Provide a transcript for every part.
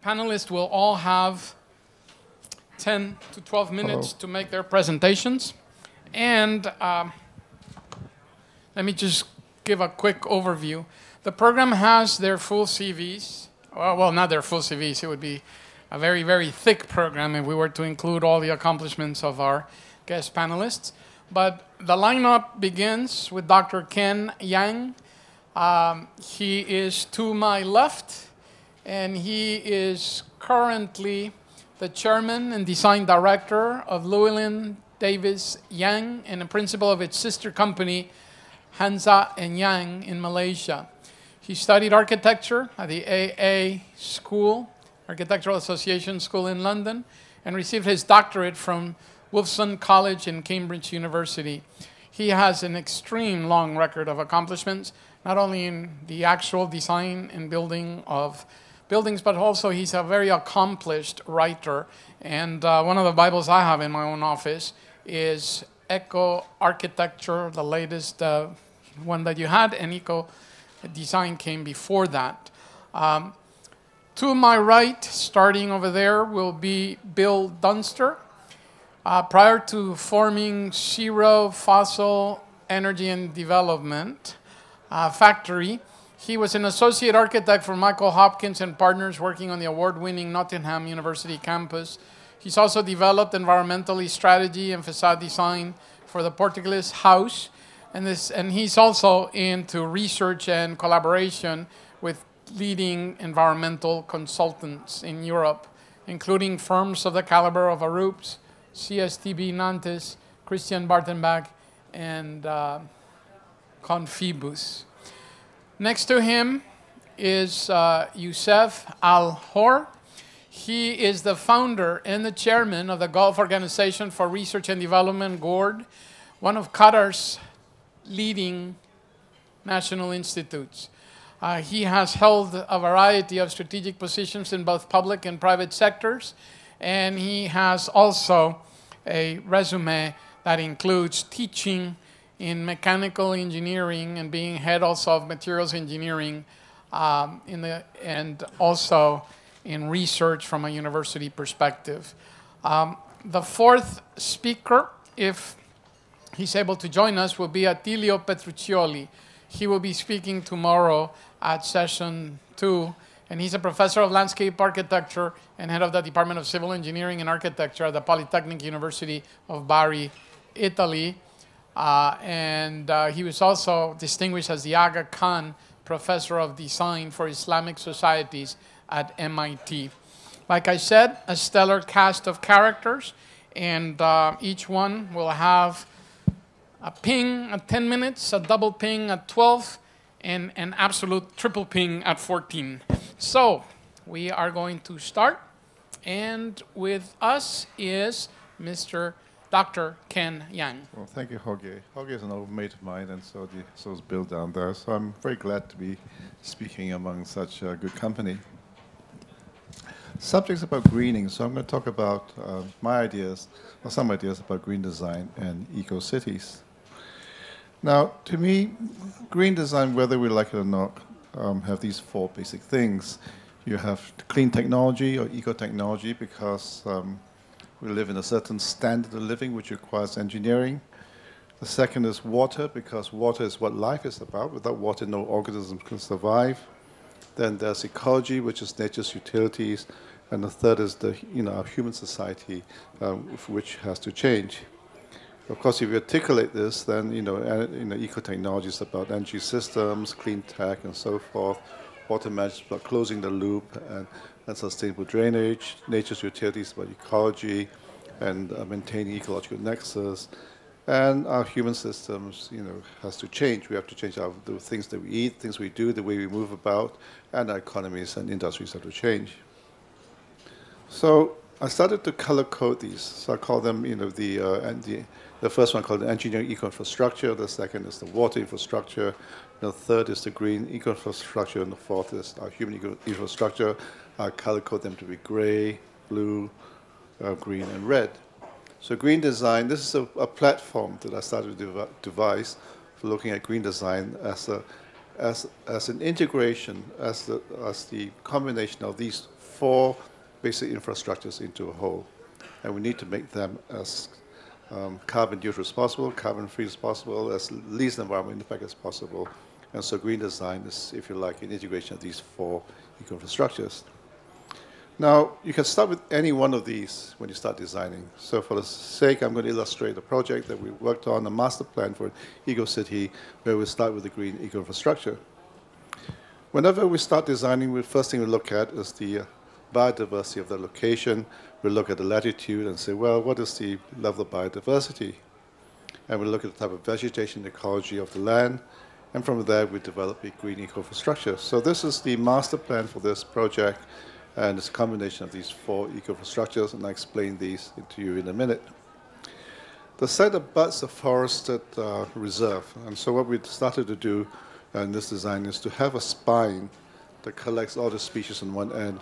panelists will all have 10 to 12 minutes to make their presentations. And let me just give a quick overview. The program has their full CVs. Well, not their full CVs. It would be a very, very thick program if we were to include all the accomplishments of our guest panelists. But the lineup begins with Dr. Ken Yeang. He is to my left, and he is currently the chairman and design director of Llewellyn Davis Yeang and the principal of its sister company, Hansa and Yeang in Malaysia. He studied architecture at the AA School, Architectural Association School in London, and received his doctorate from Wolfson College in Cambridge University. He has an extreme long record of accomplishments, not only in the actual design and building of buildings, but also he's a very accomplished writer. And one of the Bibles I have in my own office is Eco Architecture, the latest one that you had, and Eco Design came before that. To my right, starting over there, will be Bill Dunster. Prior to forming Zero Fossil Energy and Development Factory, he was an associate architect for Michael Hopkins and Partners working on the award-winning Nottingham University campus. He's also developed environmentally strategy and facade design for the Portcullis House. And he's also into research and collaboration with leading environmental consultants in Europe, including firms of the caliber of Arups, CSTB Nantes, Christian Bartenbach, and Confibus. Next to him is Yousef Al Horr. He is the founder and the chairman of the Gulf Organization for Research and Development, GORD, one of Qatar's leading national institutes. He has held a variety of strategic positions in both public and private sectors, and he has also a resume that includes teaching in mechanical engineering and being head also of materials engineering and also in research from a university perspective. The fourth speaker, if he's able to join us, will be Attilio Petruccioli. He will be speaking tomorrow at session 2, and he's a professor of landscape architecture and head of the Department of Civil Engineering and Architecture at the Polytechnic University of Bari, Italy. He was also distinguished as the Aga Khan Professor of Design for Islamic Societies at MIT. Like I said, a stellar cast of characters, and each one will have a ping at 10 minutes, a double ping at 12, and an absolute triple ping at 14. So we are going to start, and with us is Mr. Dr. Ken Yeang. Well, thank you, Jorge. Jorge is an old mate of mine, and so is Bill down there. So I'm very glad to be speaking among such good company. Subjects about greening. So I'm going to talk about my ideas, or some ideas about green design and eco-cities. Now, to me, green design, whether we like it or not, have these four basic things. You have clean technology or eco-technology because we live in a certain standard of living which requires engineering. The second is water, because water is what life is about. Without water, no organism can survive. Then there's ecology, which is nature's utilities. And the third is our human society, which has to change. Of course, if you articulate this, then eco-technology is about energy systems, clean tech, and so forth. Water management is about closing the loop and sustainable drainage. Nature's utilities about ecology and maintaining ecological nexus. And our human systems, has to change. We have to change the things that we eat, things we do, the way we move about, and our economies and industries have to change. So I started to color code these. So I call them, the first one called the engineering eco-infrastructure. The second is the water infrastructure. The third is the green eco-infrastructure, and the fourth is our human eco-infrastructure. I color code them to be gray, blue, green, and red. So green design, this is a platform that I started to devise for looking at green design as an integration, as the combination of these 4 basic infrastructures into a whole. And we need to make them as carbon neutral as possible, carbon free as possible, as least environmental impact as possible. And so green design is, if you like, an integration of these 4 eco-infrastructures. Now, you can start with any one of these when you start designing. So for the sake, I'm going to illustrate a project that we worked on, a master plan for an eco-city, where we start with the green eco-infrastructure. Whenever we start designing, the first thing we look at is the biodiversity of the location. We look at the latitude and say, well, what is the level of biodiversity? And we look at the type of vegetation, ecology of the land. And from there, we develop a green eco-infrastructure. So this is the master plan for this project. And it's a combination of these 4 eco-infrastructures, and I'll explain these to you in a minute. The site abuts a forested reserve. And so what we started to do in this design is to have a spine that collects all the species on one end.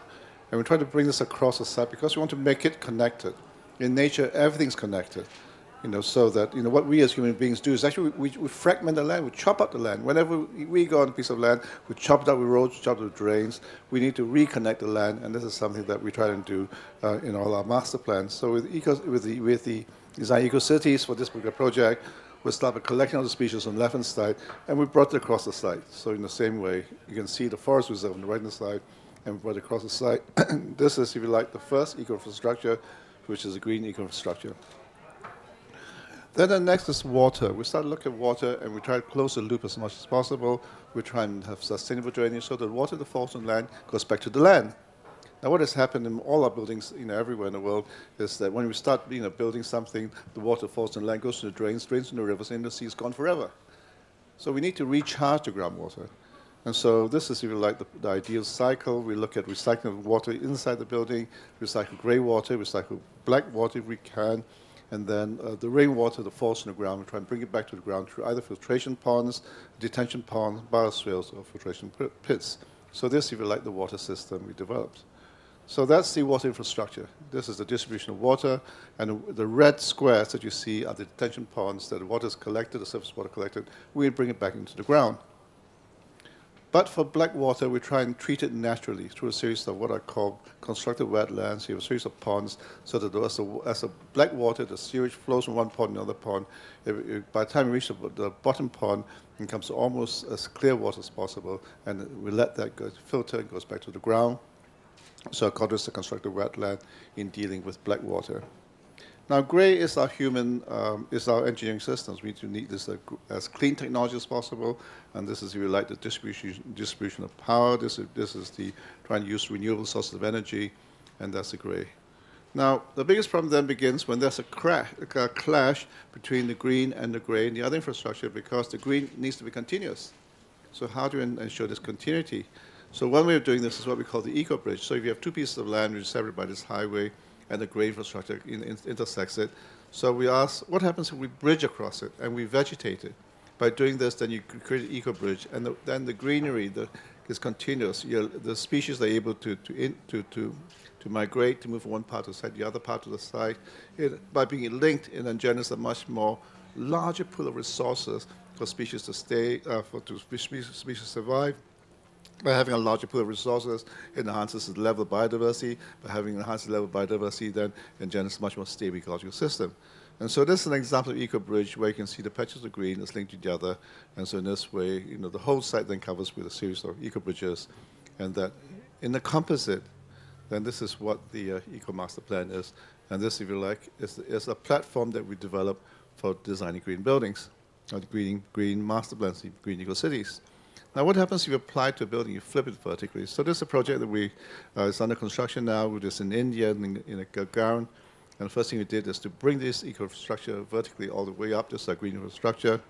And we're trying to bring this across the site because we want to make it connected. In nature, everything's connected. So that, what we as human beings do is actually we fragment the land, we chop up the land. Whenever we go on a piece of land, we chop it up with roads, chop it with drains. We need to reconnect the land, and this is something that we try to do in all our master plans. So with the design eco-cities for this particular project, we start by collecting all the species on the left-hand side, and we brought it across the site. So in the same way, you can see the forest reserve on the right-hand side, and we brought it across the site. This is, if you like, the first eco-infrastructure, which is a green eco-infrastructure. Then the next is water. We start looking at water, and we try to close the loop as much as possible. We try and have sustainable drainage so that water that falls on land goes back to the land. Now, what has happened in all our buildings, everywhere in the world, is that when we start building something, the water falls on land, goes to the drains into the rivers, and the sea is gone forever. So we need to recharge the groundwater. And so this is, if you like, the ideal cycle. We look at recycling of water inside the building, recycle grey water, recycle black water if we can, and then the rainwater that falls on the ground, we try and bring it back to the ground through either filtration ponds, detention ponds, bioswales, or filtration pits. So this, if you like, the water system we developed. So that's the water infrastructure. This is the distribution of water, and the red squares that you see are the detention ponds that the water is collected, the surface water collected. We bring it back into the ground. But for black water, we try and treat it naturally through a series of what I call constructed wetlands. You have a series of ponds, so that as the black water, the sewage flows from one pond to another pond. By the time we reach the bottom pond, it becomes almost as clear water as possible, and we let that go filter and goes back to the ground. So according to the constructed wetland in dealing with black water. Now, gray is our is our engineering systems. We need to need this as clean technology as possible, and this is, if you like, the distribution of power. This is the trying to use renewable sources of energy, and that's the gray. Now, the biggest problem then begins when there's a clash between the green and the gray in the other infrastructure, because the green needs to be continuous. So how do we ensure this continuity? So one way of doing this is what we call the eco-bridge. So if you have 2 pieces of land which is separated by this highway, and the gray infrastructure intersects it. So we ask, what happens if we bridge across it and we vegetate it? By doing this, then you create an eco-bridge, and then the greenery is continuous. The species are able to migrate, to move from one part of the site to the other part of the site. By being linked, it then generates a much more larger pool of resources for species to stay, for species to survive. By having a larger pool of resources, it enhances the level of biodiversity. By having enhanced the level of biodiversity, then it generates a much more stable ecological system. And so this is an example of eco-bridge where you can see the patches of green that's linked together. And so in this way, the whole site then covers with a series of eco-bridges. And that in the composite, then this is what the eco-master plan is. And this, if you like, is a platform that we develop for designing green buildings, or green master plans, green eco-cities. Now, what happens if you apply to a building, you flip it vertically? So this is a project that is under construction now, which is in India, in Gurgaon. And the first thing we did is to bring this eco-infrastructure vertically all the way up. This is our green infrastructure.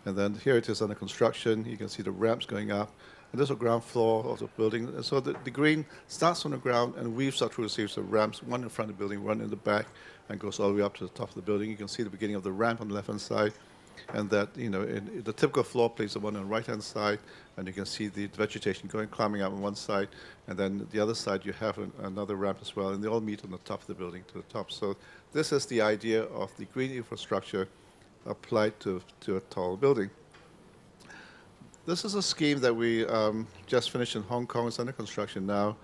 And then here it is under construction. You can see the ramps going up. And this is the ground floor of the building. And so the green starts on the ground and weaves up through a series of ramps, one in front of the building, one in the back, and goes all the way up to the top of the building. You can see the beginning of the ramp on the left-hand side. And that, in the typical floor plates are one on the right-hand side, and you can see the vegetation climbing up on one side, and then the other side you have another ramp as well, and they all meet on the top of the building to the top. So this is the idea of the green infrastructure applied to a tall building. This is a scheme that we just finished in Hong Kong. It's under construction now,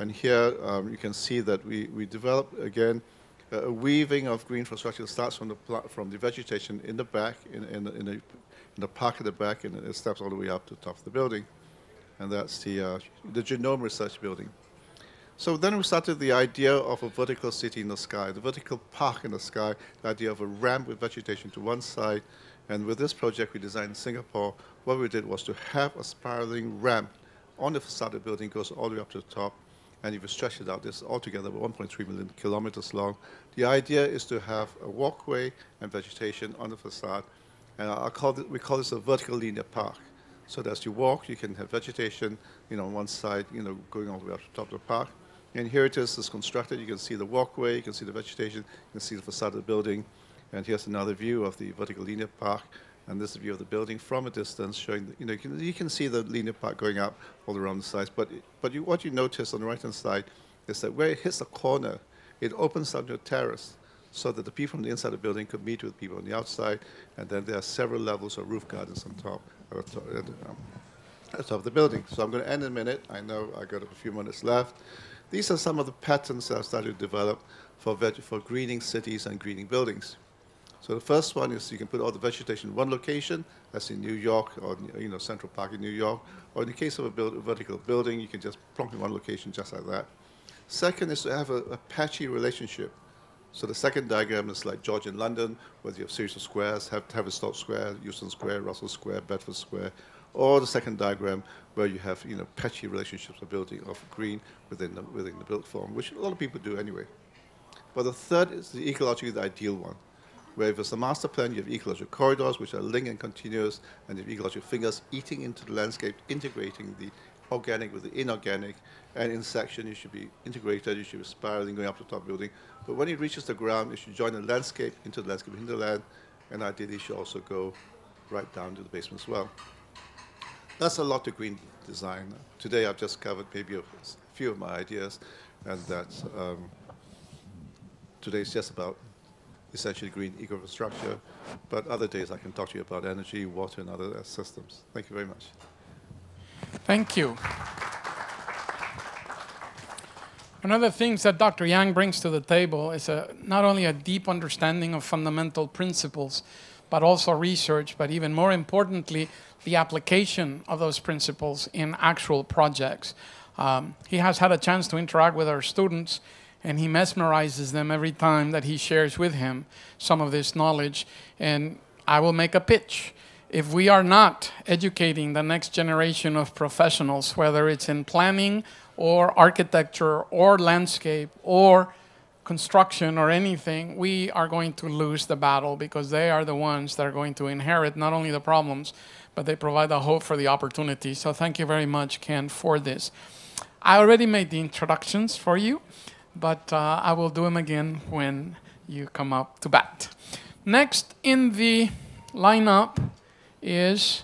And here you can see that we developed, again, a weaving of green infrastructure that starts from the vegetation in the back, in the park at the back, and it steps all the way up to the top of the building. And that's the Genome Research Building. So then we started the idea of a vertical city in the sky, the vertical park in the sky, the idea of a ramp with vegetation to one side. And with this project we designed in Singapore, what we did was to have a spiraling ramp on the facade of the building, goes all the way up to the top. And if you stretch it out, this altogether 1.3 million kilometers long. The idea is to have a walkway and vegetation on the facade. And we call this a vertical linear park. So that as you walk, you can have vegetation, on one side, going all the way up to the top of the park. And here it is, it's constructed. You can see the walkway, you can see the vegetation, you can see the facade of the building. And here's another view of the vertical linear park. And this is a view of the building from a distance, showing that, you can see the linear park going up all around the sides. But what you notice on the right-hand side is that where it hits the corner, it opens up to a terrace, so that the people from the inside of the building could meet with people on the outside. And then there are several levels of roof gardens on top, at the top of the building. So I'm going to end in a minute. I know I've got a few minutes left. These are some of the patterns that I've started to develop for greening cities and greening buildings. So the first one is you can put all the vegetation in one location, that's in New York, or Central Park in New York. Or in the case of a vertical building, you can just plonk in one location just like that. Second is to have a patchy relationship. So the second diagram is like George in London, where you have a series of squares, Tavistock Square, Euston Square, Russell Square, Bedford Square. Or the second diagram where you have patchy relationships of building of green within the built form, which a lot of people do anyway. But the third is the ecologically ideal one, where if it's a master plan, you have ecological corridors, which are linked and continuous, and you have ecological fingers eating into the landscape, integrating the organic with the inorganic, and in section you should be integrated, you should be spiraling going up to the top building. But when it reaches the ground, it should join the landscape into the landscape hinterland, and ideally should also go right down to the basement as well. That's a lot to green design. Today I've just covered maybe a few of my ideas, and that today is just about essentially green eco-infrastructure, but other days I can talk to you about energy, water, and other systems. Thank you very much. Thank you. One of the things that Dr. Yeang brings to the table is not only a deep understanding of fundamental principles, but also research, but even more importantly, the application of those principles in actual projects. He has had a chance to interact with our students, and he mesmerizes them every time that he shares with him some of this knowledge. And I will make a pitch. If we are not educating the next generation of professionals, whether it's in planning or architecture or landscape or construction or anything, we are going to lose the battle, because they are the ones that are going to inherit not only the problems, but they provide the hope for the opportunity. So thank you very much, Ken, for this. I already made the introductions for you, but I will do them again when you come up to bat. Next in the lineup is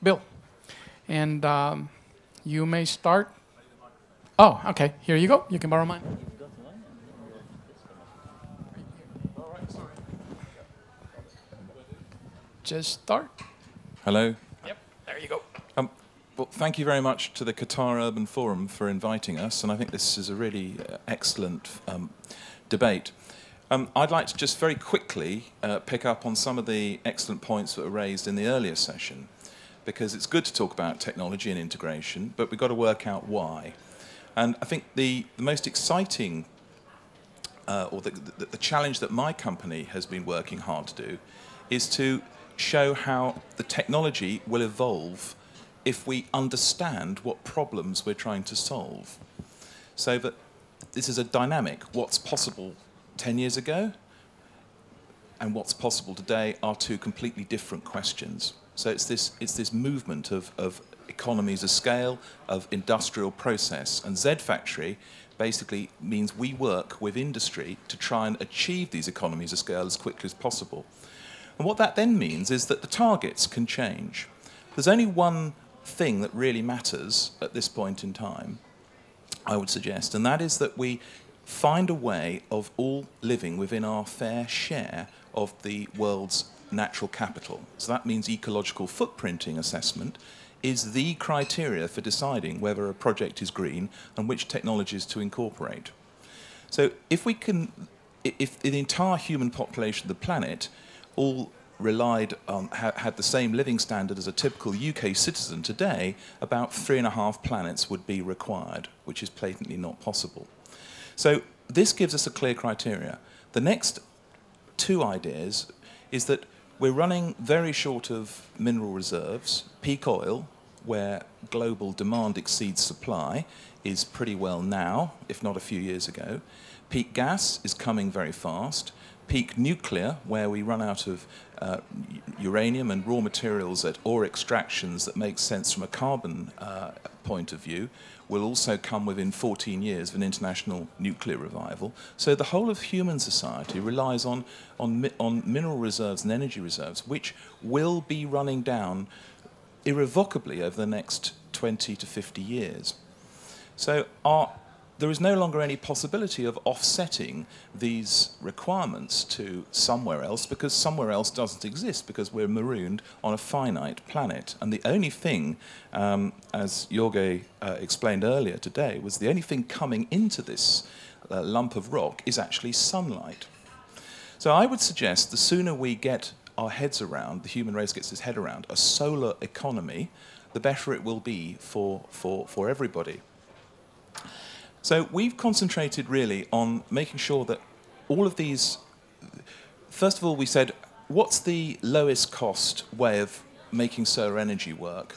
Bill. And you may start. Oh, okay. Here you go. You can borrow mine. Just start. Hello. Yep, there you go. Well, thank you very much to the Qatar Urban Forum for inviting us, and I think this is a really excellent debate. I'd like to just very quickly pick up on some of the excellent points that were raised in the earlier session, because it's good to talk about technology and integration, but we've got to work out why. And I think the most exciting, or the challenge that my company has been working hard to do, is to show how the technology will evolve if we understand what problems we're trying to solve. So that this is a dynamic. What's possible 10 years ago and what's possible today are two completely different questions. So it's this movement of economies of scale, of industrial process. And Z Factory basically means we work with industry to try and achieve these economies of scale as quickly as possible. And what that then means is that the targets can change. There's only one thing that really matters at this point in time, I would suggest, and that is that we find a way of all living within our fair share of the world's natural capital. So that means ecological footprinting assessment is the criteria for deciding whether a project is green and which technologies to incorporate. So if the entire human population of the planet all relied on, had the same living standard as a typical UK citizen today, about 3.5 planets would be required, which is patently not possible. So this gives us a clear criteria. The next two ideas is that we're running very short of mineral reserves. Peak oil, where global demand exceeds supply, is pretty well now, if not a few years ago. Peak gas is coming very fast. Peak nuclear, where we run out of uranium and raw materials at ore extractions that make sense from a carbon point of view, will also come within 14 years of an international nuclear revival. So the whole of human society relies on mineral reserves and energy reserves, which will be running down irrevocably over the next 20 to 50 years. So there is no longer any possibility of offsetting these requirements to somewhere else, because somewhere else doesn't exist, because we're marooned on a finite planet. And the only thing, as Jorge explained earlier today, was the only thing coming into this lump of rock is actually sunlight. So I would suggest the sooner we get our heads around, the human race gets its head around, a solar economy, the better it will be for everybody. So we've concentrated really on making sure that all of these, first of all we said, what's the lowest cost way of making solar energy work?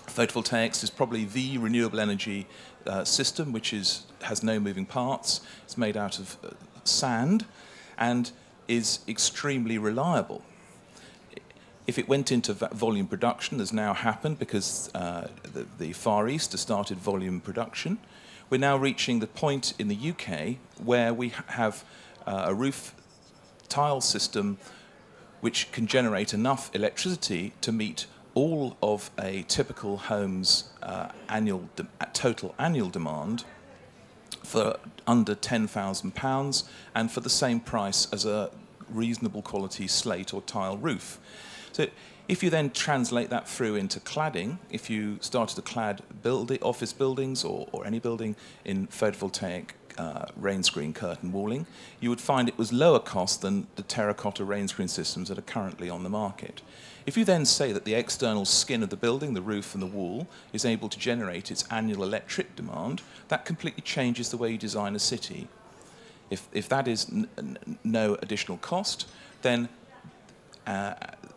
Photovoltaics is probably the renewable energy system which has no moving parts. It's made out of sand and is extremely reliable. If it went into volume production, as now happened because the Far East has started volume production, we're now reaching the point in the UK where we have a roof tile system which can generate enough electricity to meet all of a typical home's total annual demand for under £10,000 and for the same price as a reasonable quality slate or tile roof. So if you then translate that through into cladding, if you started to clad office buildings or any building in photovoltaic rain screen curtain walling, you would find it was lower cost than the terracotta rain screen systems that are currently on the market. If you then say that the external skin of the building, the roof and the wall, is able to generate its annual electric demand, that completely changes the way you design a city. If that is no additional cost, then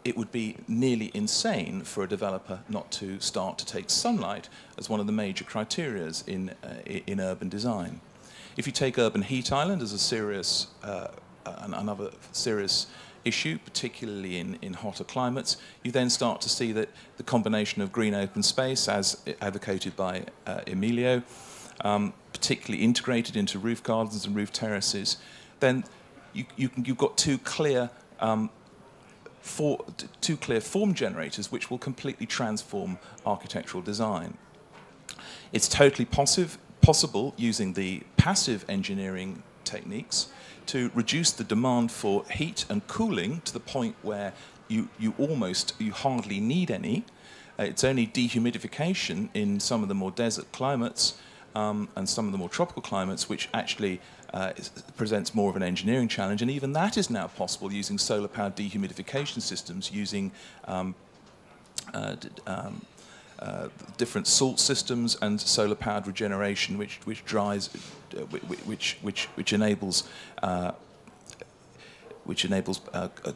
it would be nearly insane for a developer not to start to take sunlight as one of the major criteria in urban design. If you take urban heat island as a serious, another serious issue, particularly in hotter climates, you then start to see that the combination of green open space, as advocated by Emilio, particularly integrated into roof gardens and roof terraces, then you've got two clear form generators which will completely transform architectural design. It's totally possible using the passive engineering techniques to reduce the demand for heat and cooling to the point where you hardly need any. It's only dehumidification in some of the more desert climates and some of the more tropical climates which actually presents more of an engineering challenge, and even that is now possible using solar-powered dehumidification systems, using different salt systems and solar-powered regeneration, which enables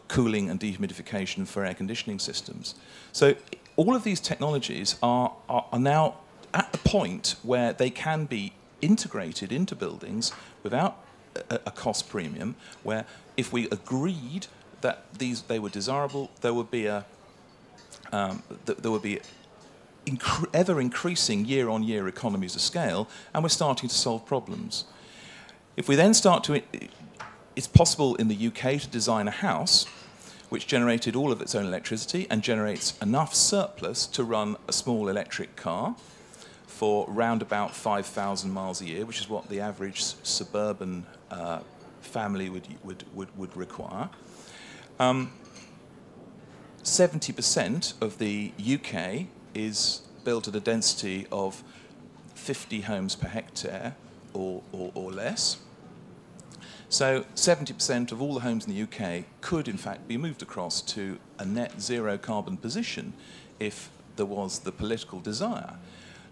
cooling and dehumidification for air conditioning systems. So all of these technologies are now at the point where they can be integrated into buildings without a cost premium, where if we agreed that they were desirable, there would be ever increasing year-on-year economies of scale, and we're starting to solve problems. If we then it's possible in the UK to design a house which generated all of its own electricity and generates enough surplus to run a small electric car for round about 5,000 miles a year, which is what the average suburban family would require. 70% of the UK is built at a density of 50 homes per hectare or less. So 70% of all the homes in the UK could, in fact, be moved across to a net zero carbon position if there was the political desire.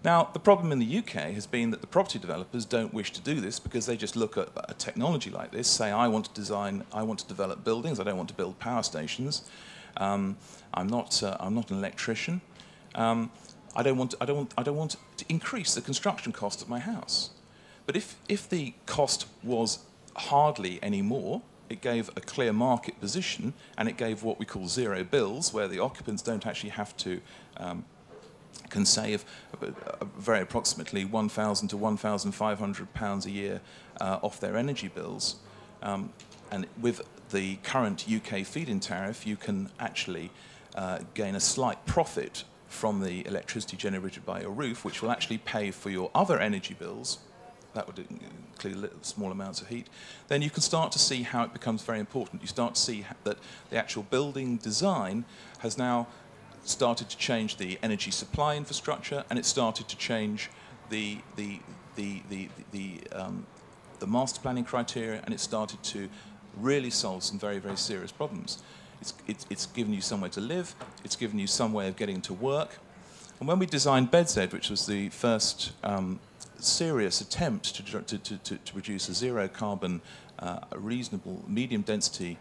Now, the problem in the UK has been that the property developers don't wish to do this because they just look at a technology like this, say, I want to develop buildings, I don't want to build power stations, I'm not an electrician, I don't want to increase the construction cost of my house. But if the cost was hardly any more, it gave a clear market position, and it gave what we call zero bills, where the occupants don't actually have to can save very approximately £1,000 to £1,500 a year off their energy bills. And with the current UK feed-in tariff, you can actually gain a slight profit from the electricity generated by your roof, which will actually pay for your other energy bills. That would include small amounts of heat. Then you can start to see how it becomes very important. You start to see that the actual building design has now started to change the energy supply infrastructure, and it started to change the master planning criteria, and it started to really solve some very, very serious problems. It's given you somewhere to live, it's given you some way of getting to work. And when we designed BedZ, which was the first serious attempt to produce a zero carbon, reasonable medium density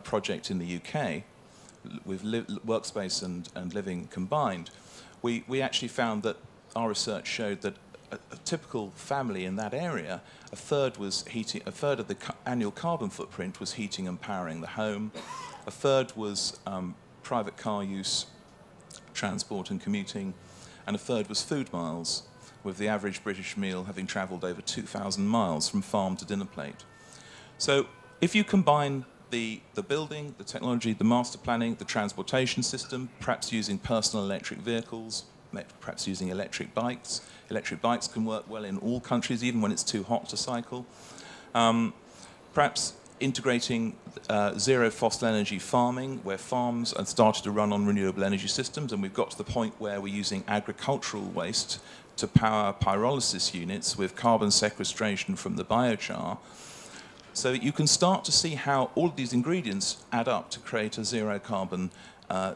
project in the UK, with workspace and living combined, we actually found that our research showed that a typical family in that area, a third of the annual carbon footprint was heating and powering the home, a third was private car use, transport and commuting, and a third was food miles, with the average British meal having travelled over 2,000 miles from farm to dinner plate. So if you combine the building, the technology, the master planning, the transportation system, perhaps using personal electric vehicles, perhaps using electric bikes. Electric bikes can work well in all countries, even when it's too hot to cycle. Perhaps integrating zero fossil energy farming, where farms have started to run on renewable energy systems, and we've got to the point where we're using agricultural waste to power pyrolysis units with carbon sequestration from the biochar, so that you can start to see how all of these ingredients add up to create a zero carbon,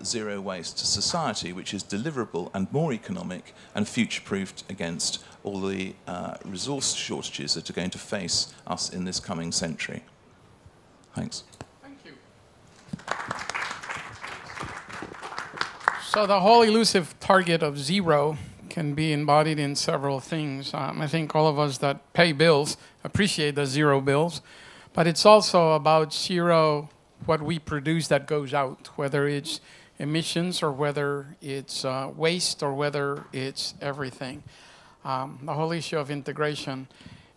zero waste society, which is deliverable and more economic and future-proofed against all the resource shortages that are going to face us in this coming century. Thanks. Thank you. So the whole elusive target of zero can be embodied in several things. I think all of us that pay bills appreciate the zero bills, but it's also about zero what we produce that goes out, whether it's emissions or whether it's waste or whether it's everything. The whole issue of integration.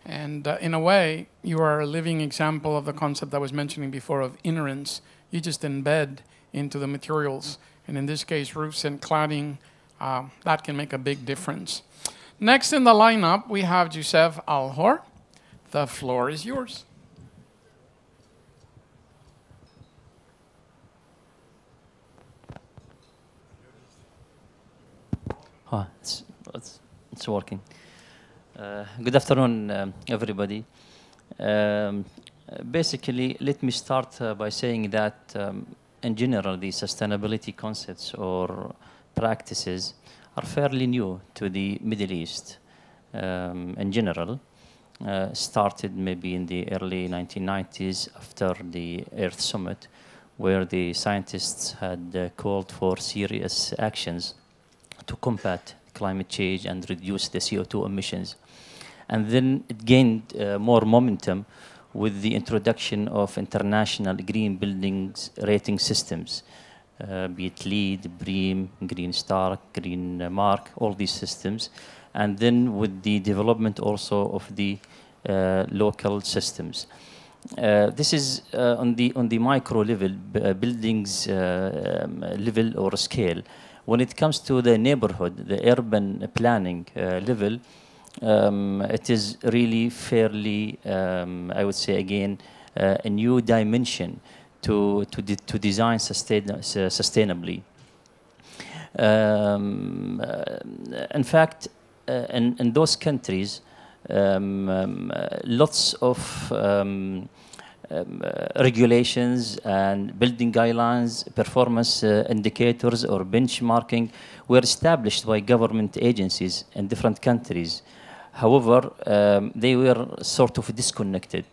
And in a way, you are a living example of the concept I was mentioning before of inerence. You just embed into the materials. And in this case, roofs and cladding, that can make a big difference. Next in the lineup, we have Yousef Al Horr. The floor is yours. It's working. Good afternoon, everybody. Basically, let me start by saying that, in general, the sustainability concepts or practices are fairly new to the Middle East. In general, started maybe in the early 1990s after the Earth Summit, where the scientists had called for serious actions to combat climate change and reduce the CO2 emissions. And then it gained more momentum with the introduction of international green buildings rating systems, be it LEED, BREEAM, Green Star, Green Mark, all these systems. And then with the development also of the local systems. This is on the micro level, buildings level or scale. When it comes to the neighborhood, the urban planning level, it is really fairly, I would say again, a new dimension to design sustainably. In fact, in those countries, lots of regulations and building guidelines, performance indicators or benchmarking were established by government agencies in different countries. However, they were sort of disconnected.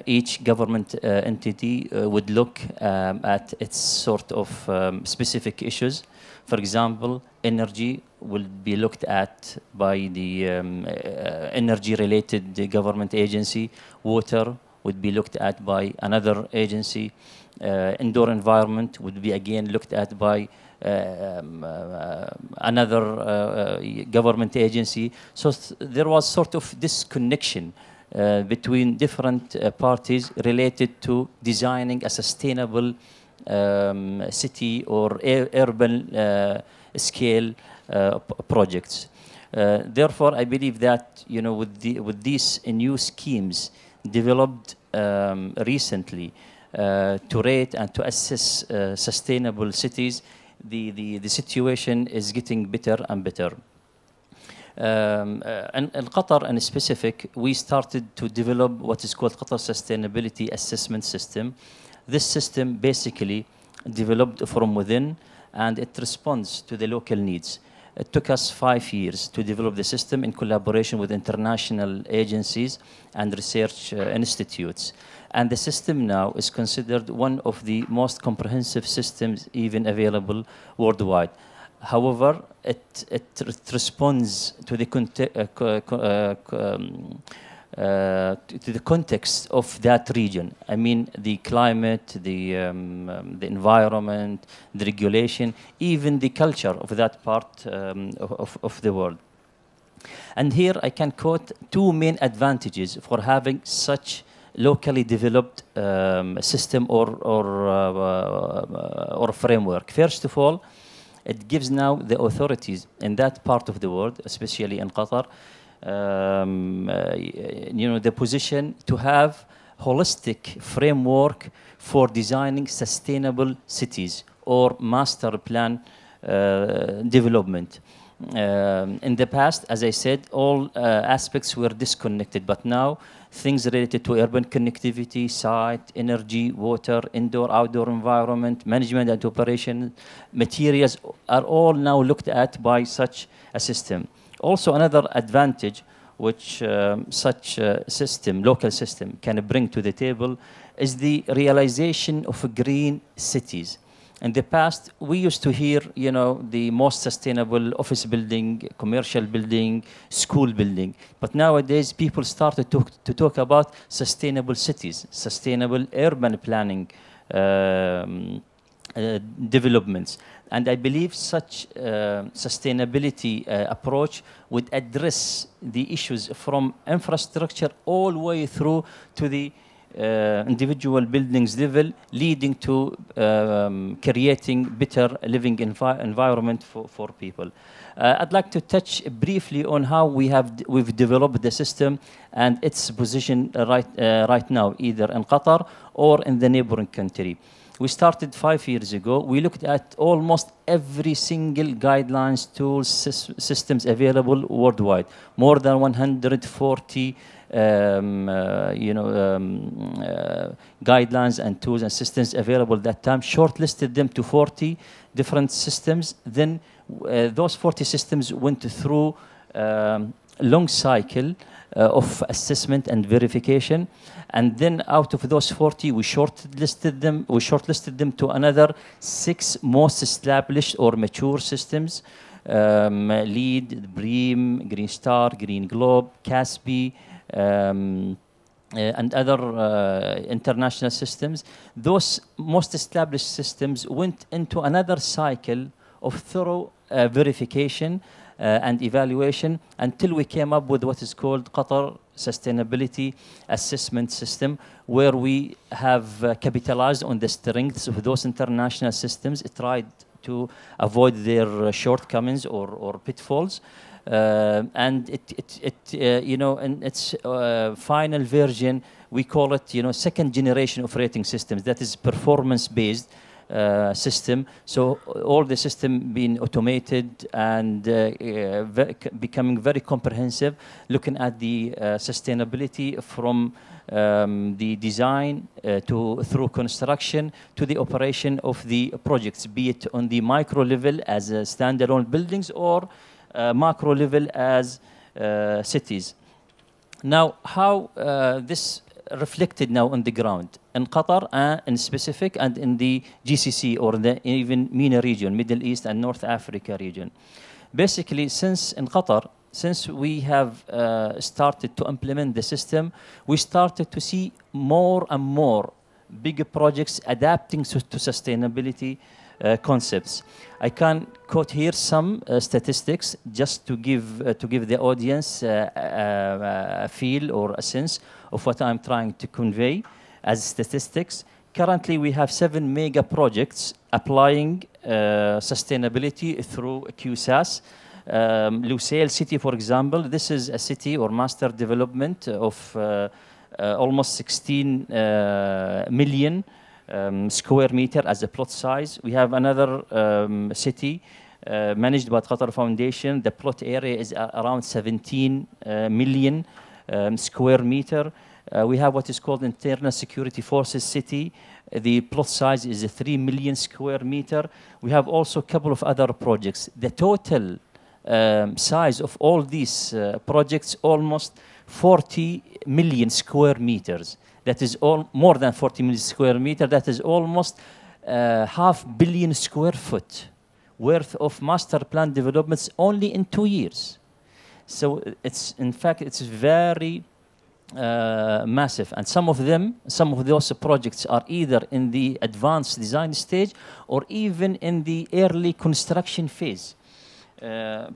Each government entity would look at its sort of specific issues. For example, energy will be looked at by the energy-related government agency. Water would be looked at by another agency. Indoor environment would be again looked at by another government agency. So there was sort of disconnection between different parties related to designing a sustainable city or urban scale projects. Therefore, I believe that with these new schemes developed recently to rate and to assess sustainable cities, the situation is getting better and better. In Qatar in specific, we started to develop what is called Qatar Sustainability Assessment System. This system basically developed from within, and it responds to the local needs. It took us 5 years to develop the system in collaboration with international agencies and research institutes. And the system now is considered one of the most comprehensive systems even available worldwide. However, it responds to the context of that region. I mean, the climate, the environment, the regulation, even the culture of that part of the world. And here I can quote two main advantages for having such locally developed system or framework. First of all, it gives now the authorities in that part of the world, especially in Qatar, the position to have holistic framework for designing sustainable cities or master plan development. In the past, as I said, all aspects were disconnected, but now things related to urban connectivity, site, energy, water, indoor, outdoor environment, management and operation, materials are all now looked at by such a system. Also, another advantage which such a system, local system, can bring to the table is the realization of green cities. In the past, we used to hear, the most sustainable office building, commercial building, school building. But nowadays, people started to talk about sustainable cities, sustainable urban planning developments. And I believe such sustainability approach would address the issues from infrastructure all the way through to the individual buildings level, leading to creating better living environment for people. I'd like to touch briefly on how we've developed the system and its position right now, either in Qatar or in the neighboring country. We started 5 years ago. We looked at almost every single guidelines, tools, systems available worldwide. More than 140 guidelines and tools and systems available at that time, shortlisted them to 40 different systems. Then those 40 systems went through long cycle of assessment and verification. And then out of those 40, we shortlisted them to another 6 most established or mature systems, LEED, BREEAM, Green Star, Green Globe, CASB, and other international systems. Those most established systems went into another cycle of thorough verification and evaluation until we came up with what is called Qatar Sustainability Assessment System, where we have capitalized on the strengths of those international systems, tried to avoid their shortcomings or pitfalls. And in its final version, we call it, second generation of rating systems. That is performance-based, system. So all the system being automated and becoming very comprehensive, looking at the sustainability from the design through construction to the operation of the projects, be it on the micro level as standalone buildings or macro level as cities. Now, how this reflected now on the ground in Qatar in specific and in the GCC or the even MENA region, Middle East and North Africa region. Basically, since in Qatar, since we have started to implement the system, we started to see more and more bigger projects adapting to sustainability concepts. I can quote here some statistics just to give the audience a feel or a sense of what I'm trying to convey as statistics. Currently, we have 7 mega projects applying sustainability through QSAS. Lusail City, for example, this is a city or master development of almost 16 million square meter as a plot size. We have another city managed by Qatar Foundation. The plot area is around 17 million square meter. We have what is called Internal Security Forces City. The plot size is 3 million square meter. We have also a couple of other projects. The total size of all these projects almost 40 million square meters. That is all more than 40 million square meter. That is almost 500 million square foot worth of master plan developments only in 2 years. So it's in fact it's very massive, and some of those projects are either in the advanced design stage or even in the early construction phase.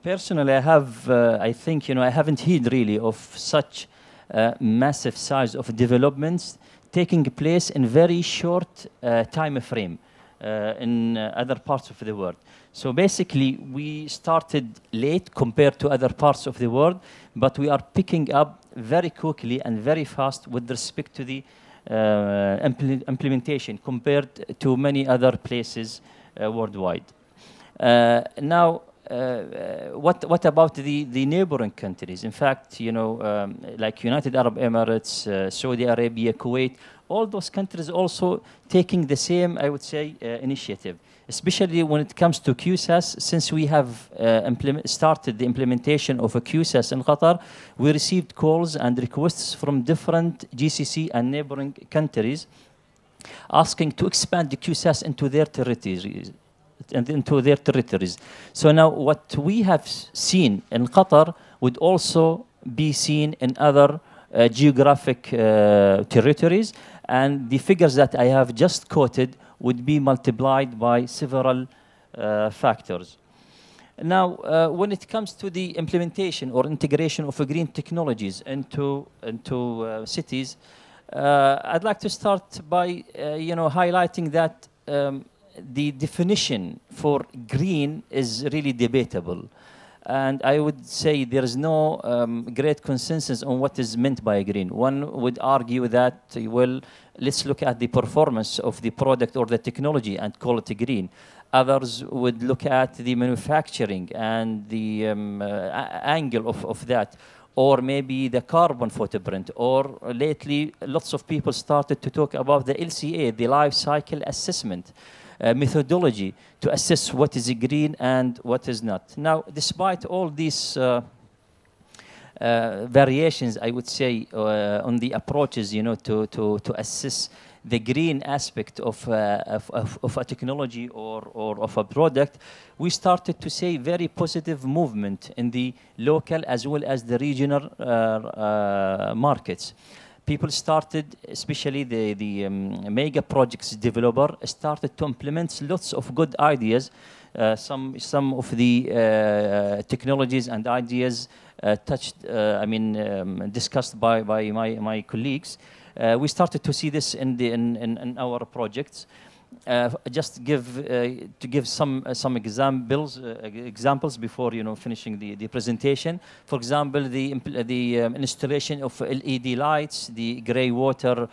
Personally, I think I haven't heard really of such massive size of developments taking place in very short time frame in other parts of the world. So basically, we started late compared to other parts of the world, but we are picking up very quickly and very fast with respect to the implementation compared to many other places worldwide. Now, what about the neighboring countries? In fact, like United Arab Emirates, Saudi Arabia, Kuwait, all those countries also taking the same, I would say, initiative. Especially when it comes to QSAS, since we have started the implementation of a QSAS in Qatar, we received calls and requests from different GCC and neighboring countries asking to expand the QSAS into their territories. So now what we have seen in Qatar would also be seen in other geographic territories, and the figures that I have just quoted would be multiplied by several factors. Now, when it comes to the implementation or integration of green technologies into cities, I'd like to start by highlighting that the definition for green is really debatable. And I would say there is no great consensus on what is meant by green. One would argue that, well, let's look at the performance of the product or the technology and call it green. Others would look at the manufacturing and the angle of that, or maybe the carbon footprint, or lately lots of people started to talk about the LCA, the life cycle assessment methodology to assess what is green and what is not. Now, despite all these variations, I would say, on the approaches, to assess the green aspect of a technology or of a product, we started to see very positive movement in the local as well as the regional markets. People started, especially the mega projects developer, started to implement lots of good ideas. Some of the technologies and ideas discussed by my colleagues. We started to see this in our projects. just to give some examples before finishing the presentation. For example, the installation of LED lights, the grey water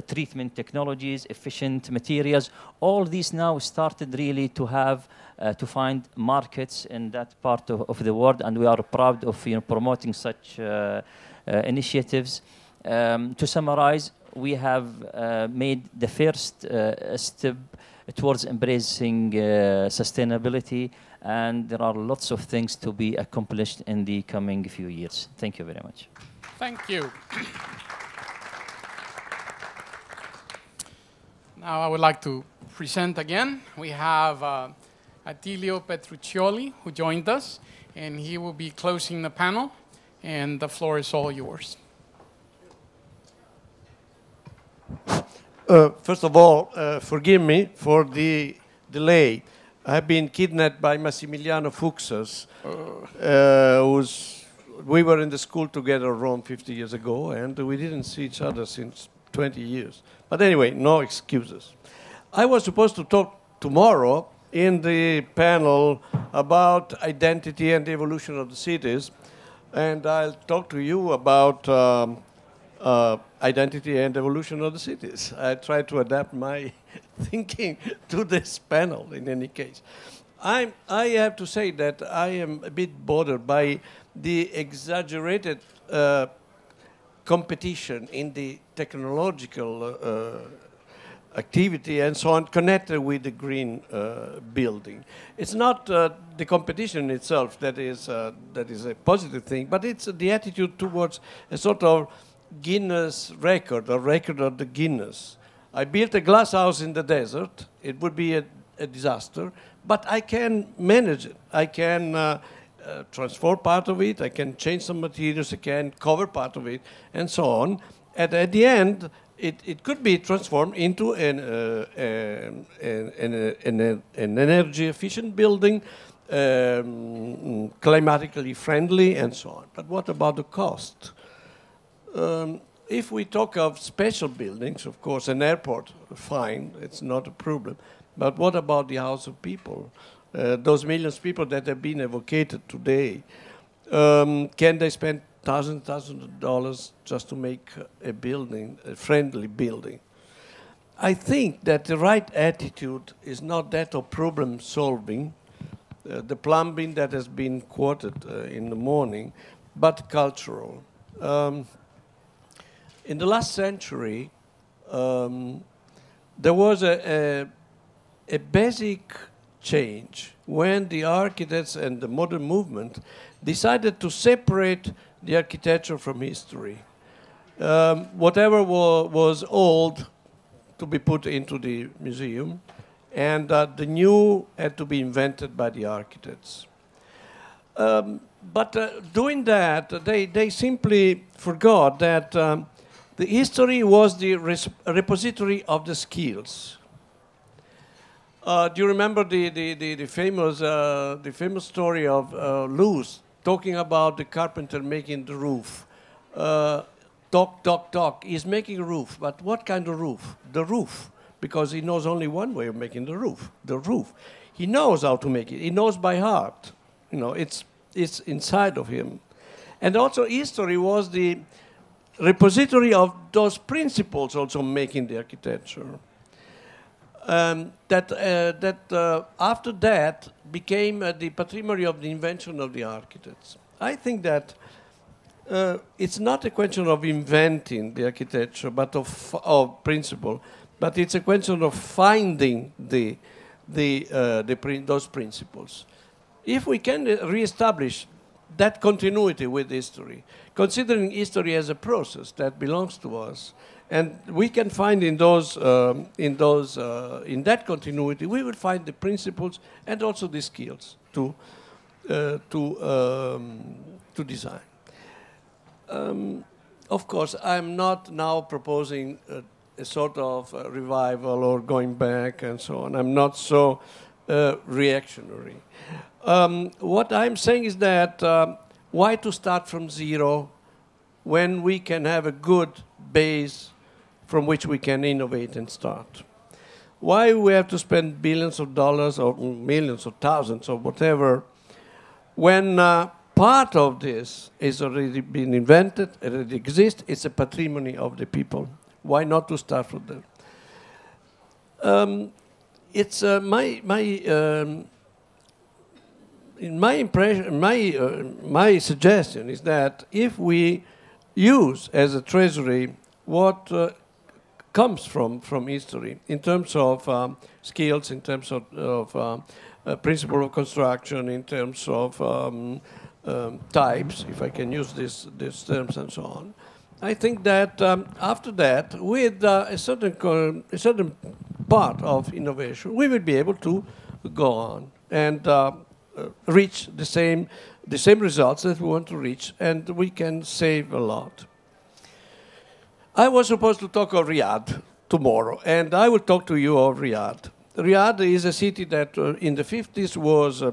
treatment technologies, efficient materials. All these now started really to have to find markets in that part of the world, and we are proud of promoting such initiatives. To summarize, we have made the first step towards embracing sustainability, and there are lots of things to be accomplished in the coming few years. Thank you very much. Thank you. Now I would like to present again. We have Attilio Petruccioli, who joined us, and he will be closing the panel, and the floor is all yours. First of all, forgive me for the delay. I've been kidnapped by Massimiliano Fuxas, we were in the school together in Rome 50 years ago, and we didn't see each other since 20 years. But anyway, no excuses. I was supposed to talk tomorrow in the panel about identity and the evolution of the cities, and I'll talk to you about identity and evolution of the cities. I try to adapt my thinking to this panel in any case. I have to say that I am a bit bothered by the exaggerated competition in the technological activity and so on connected with the green building. It's not the competition itself that is a positive thing, but it's the attitude towards a sort of Guinness record, or record of the Guinness. I built a glass house in the desert. It would be a disaster, but I can manage it. I can transform part of it. I can change some materials. I can cover part of it, and so on. And at the end, it could be transformed into an energy-efficient building, climatically friendly, and so on. But what about the cost? If we talk of special buildings, of course, an airport, fine, it's not a problem. But what about the house of people? Those millions of people that have been evocated today, can they spend thousands of dollars just to make a building, a friendly building? I think that the right attitude is not that of problem solving, the plumbing that has been quoted in the morning, but cultural. In the last century, there was a basic change when the architects and the modern movement decided to separate the architecture from history. Whatever was old to be put into the museum, and the new had to be invented by the architects. But doing that, they simply forgot that the history was the repository of the skills. Do you remember the famous story of Luz talking about the carpenter making the roof? Talk, talk, talk. He's making a roof, but what kind of roof? The roof, because he knows only one way of making the roof. The roof. He knows how to make it. He knows by heart. It's inside of him. And also history was the repository of those principles also making the architecture. After that became the patrimony of the invention of the architects. I think that it's not a question of inventing the architecture, but of principle, but it's a question of finding those principles. If we can reestablish that continuity with history, considering history as a process that belongs to us, and we can find in that continuity, we will find the principles and also the skills to design. Of course, I'm not now proposing a sort of revival or going back and so on. I'm not so reactionary. What I'm saying is that why to start from zero when we can have a good base from which we can innovate and start? Why we have to spend billions of dollars or millions or thousands or whatever when part of this is already been invented, already exists, it's a patrimony of the people. Why not to start from there? It's my impression, my suggestion is that if we use as a treasury what comes from history in terms of skills, in terms of principle of construction, in terms of types, if I can use these terms and so on, I think that after that, with a certain part of innovation, we will be able to go on and reach the same results that we want to reach, and we can save a lot. I was supposed to talk of Riyadh tomorrow, and I will talk to you of Riyadh. Riyadh is a city that in the 50s was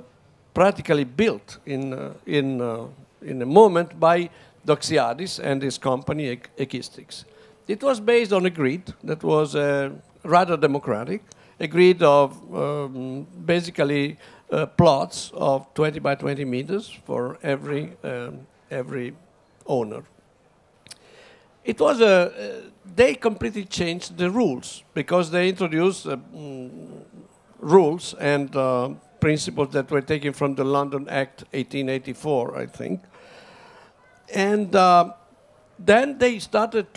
practically built in a moment by Doxiadis and his company Ekistics. It was based on a grid that was rather democratic, a grid of basically plots of 20 by 20 meters for every owner. It was they completely changed the rules because they introduced rules and principles that were taken from the London Act 1884, I think. And then they started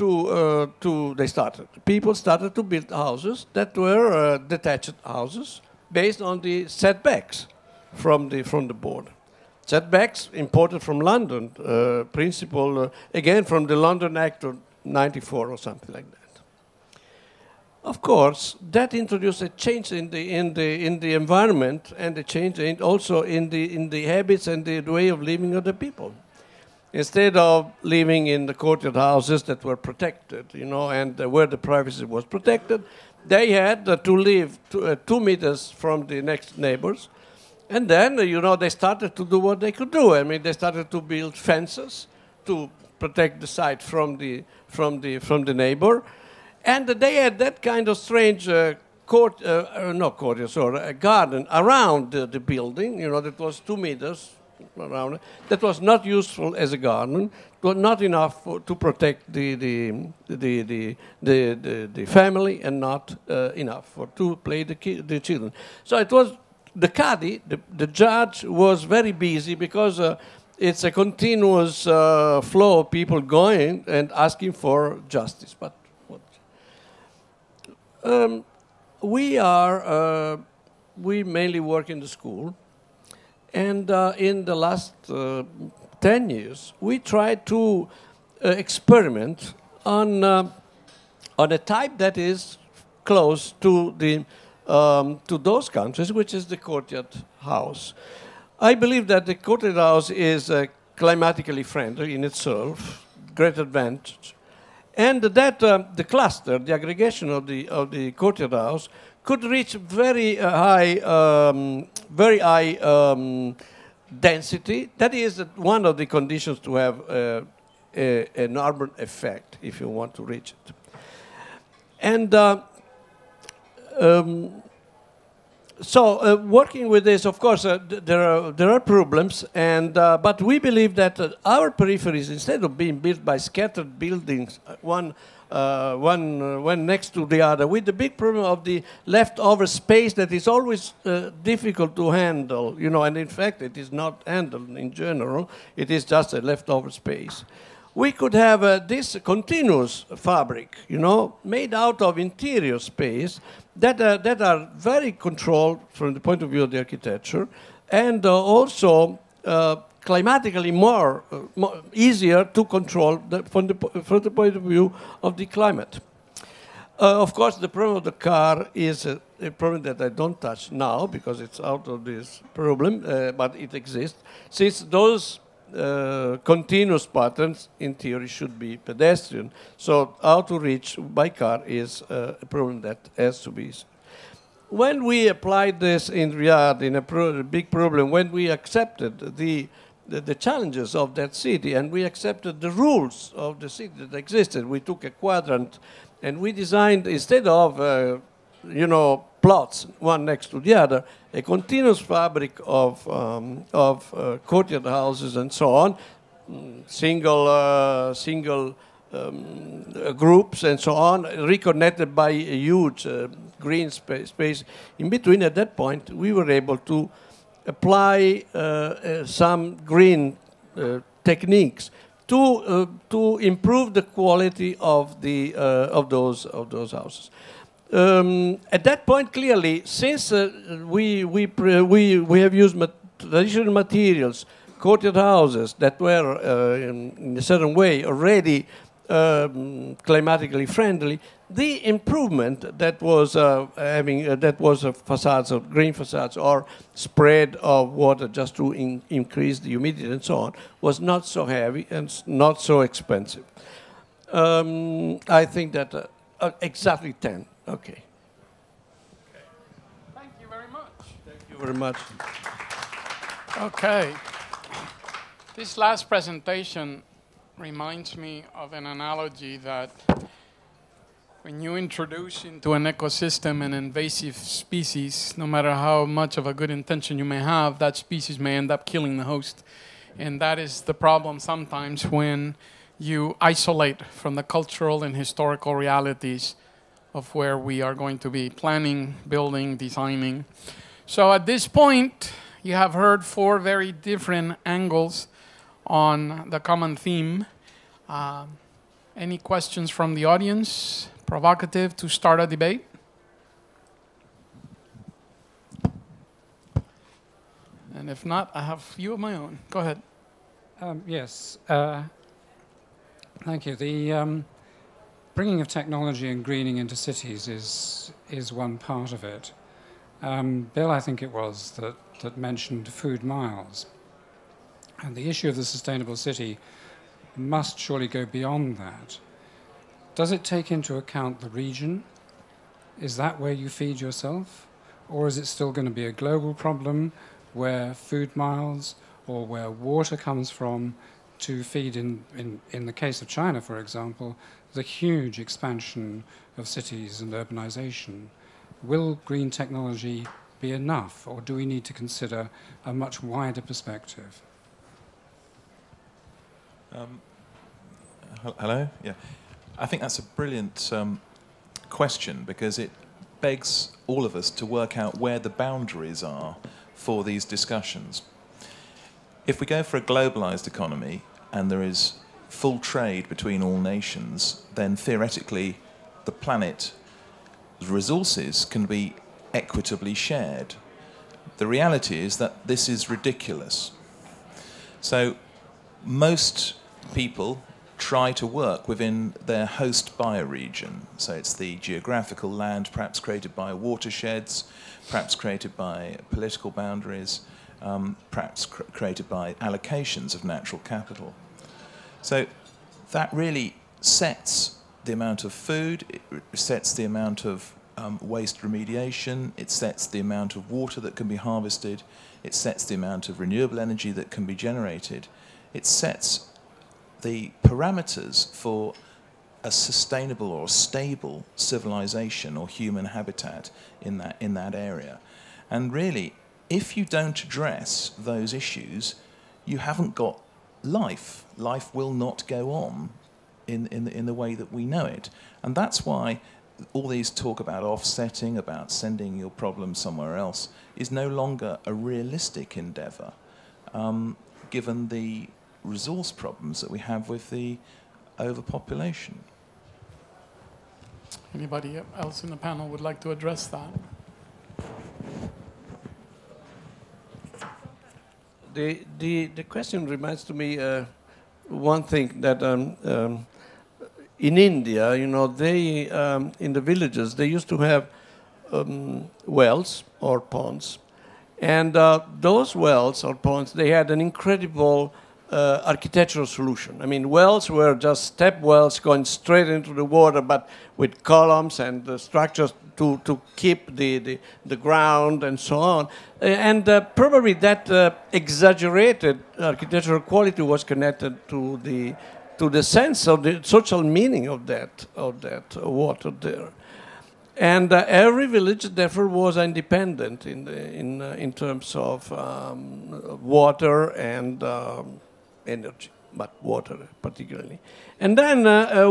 people started to build houses that were detached houses based on the setbacks from the border. Setbacks imported from London, principle again from the London Act of '94 or something like that. Of course, that introduced a change in the environment and a change also in the habits and the way of living of the people. Instead of living in the courtyard houses that were protected, you know, and where the privacy was protected, they had to live 2 meters from the next neighbors. And then, you know, they started to do what they could do. I mean, they started to build fences to protect the site from the neighbor. And they had that kind of strange a garden around the building, you know, that was 2 meters around it. That was not useful as a garden. It was not enough to protect the family, and not enough to play the children. So it was the Qadi, the judge, was very busy because it's a continuous flow of people going and asking for justice. But we mainly work in the school. And in the last 10 years, we tried to experiment on a type that is close to those countries, which is the courtyard house. I believe that the courtyard house is climatically friendly in itself, great advantage, and that the cluster, the aggregation of the courtyard house, could reach very high density. That is one of the conditions to have an urban effect, if you want to reach it. And so working with this, of course, there are problems, and but we believe that our peripheries, instead of being built by scattered buildings, one next to the other, with the big problem of the leftover space that is always difficult to handle, you know, and in fact it is not handled in general, it is just a leftover space. We could have this continuous fabric, you know, made out of interior space that are very controlled from the point of view of the architecture, and also climatically more easier to control from the point of view of the climate. Of course, the problem of the car is a problem that I don't touch now because it's out of this problem, but it exists. Since those continuous patterns, in theory, should be pedestrian, so how to reach by car is a problem that has to be. When we applied this in Riyadh, in a big problem, when we accepted the challenges of that city, and we accepted the rules of the city that existed. We took a quadrant, and we designed, instead of you know, plots, one next to the other, a continuous fabric of courtyard houses and so on, single groups and so on, reconnected by a huge green space in between. At that point, we were able to apply some green techniques to improve the quality of the of those houses. At that point, clearly, since we have used traditional materials, courtyard houses that were in a certain way already climatically friendly, the improvement that was facades of green facades or spread of water just to increase the humidity and so on was not so heavy and not so expensive. I think that exactly 10. Okay. Thank you very much. Thank you very much. Okay. This last presentation reminds me of an analogy that when you introduce into an ecosystem an invasive species, no matter how much of a good intention you may have, that species may end up killing the host. And that is the problem sometimes when you isolate from the cultural and historical realities of where we are going to be planning, building, designing. So at this point, you have heard 4 very different angles on the common theme. Any questions from the audience? Provocative to start a debate? And if not, I have a few of my own. Go ahead. Yes. Thank you. The bringing of technology and greening into cities is one part of it. Bill, I think it was, that mentioned food miles. And the issue of the sustainable city must surely go beyond that. Does it take into account the region? Is that where you feed yourself? Or is it still going to be a global problem where food miles or where water comes from to feed, in the case of China, for example, the huge expansion of cities and urbanization? Will green technology be enough, or do we need to consider a much wider perspective? Hello? Yeah. I think that's a brilliant question, because it begs all of us to work out where the boundaries are for these discussions. If we go for a globalized economy and there is full trade between all nations, then theoretically the planet's resources can be equitably shared. The reality is that this is ridiculous. So most people try to work within their host bioregion. So it's the geographical land, perhaps created by watersheds, perhaps created by political boundaries, perhaps created by allocations of natural capital. So that really sets the amount of food, it sets the amount of waste remediation, it sets the amount of water that can be harvested, it sets the amount of renewable energy that can be generated. It sets the parameters for a sustainable or stable civilization or human habitat in that area. And really, if you don't address those issues, you haven't got life. Life will not go on in the way that we know it. And that's why all these talk about offsetting, about sending your problem somewhere else, is no longer a realistic endeavor, given the resource problems that we have with the overpopulation. Anybody else in the panel would like to address that? The question reminds to me one thing that in India, you know, they in the villages they used to have wells or ponds, and those wells or ponds, they had an incredible architectural solution. I mean, wells were just step wells going straight into the water, but with columns and structures to keep the ground and so on. And probably that exaggerated architectural quality was connected to the sense of the social meaning of that water there. And every village, therefore, was independent in terms of water and energy, but water particularly. And then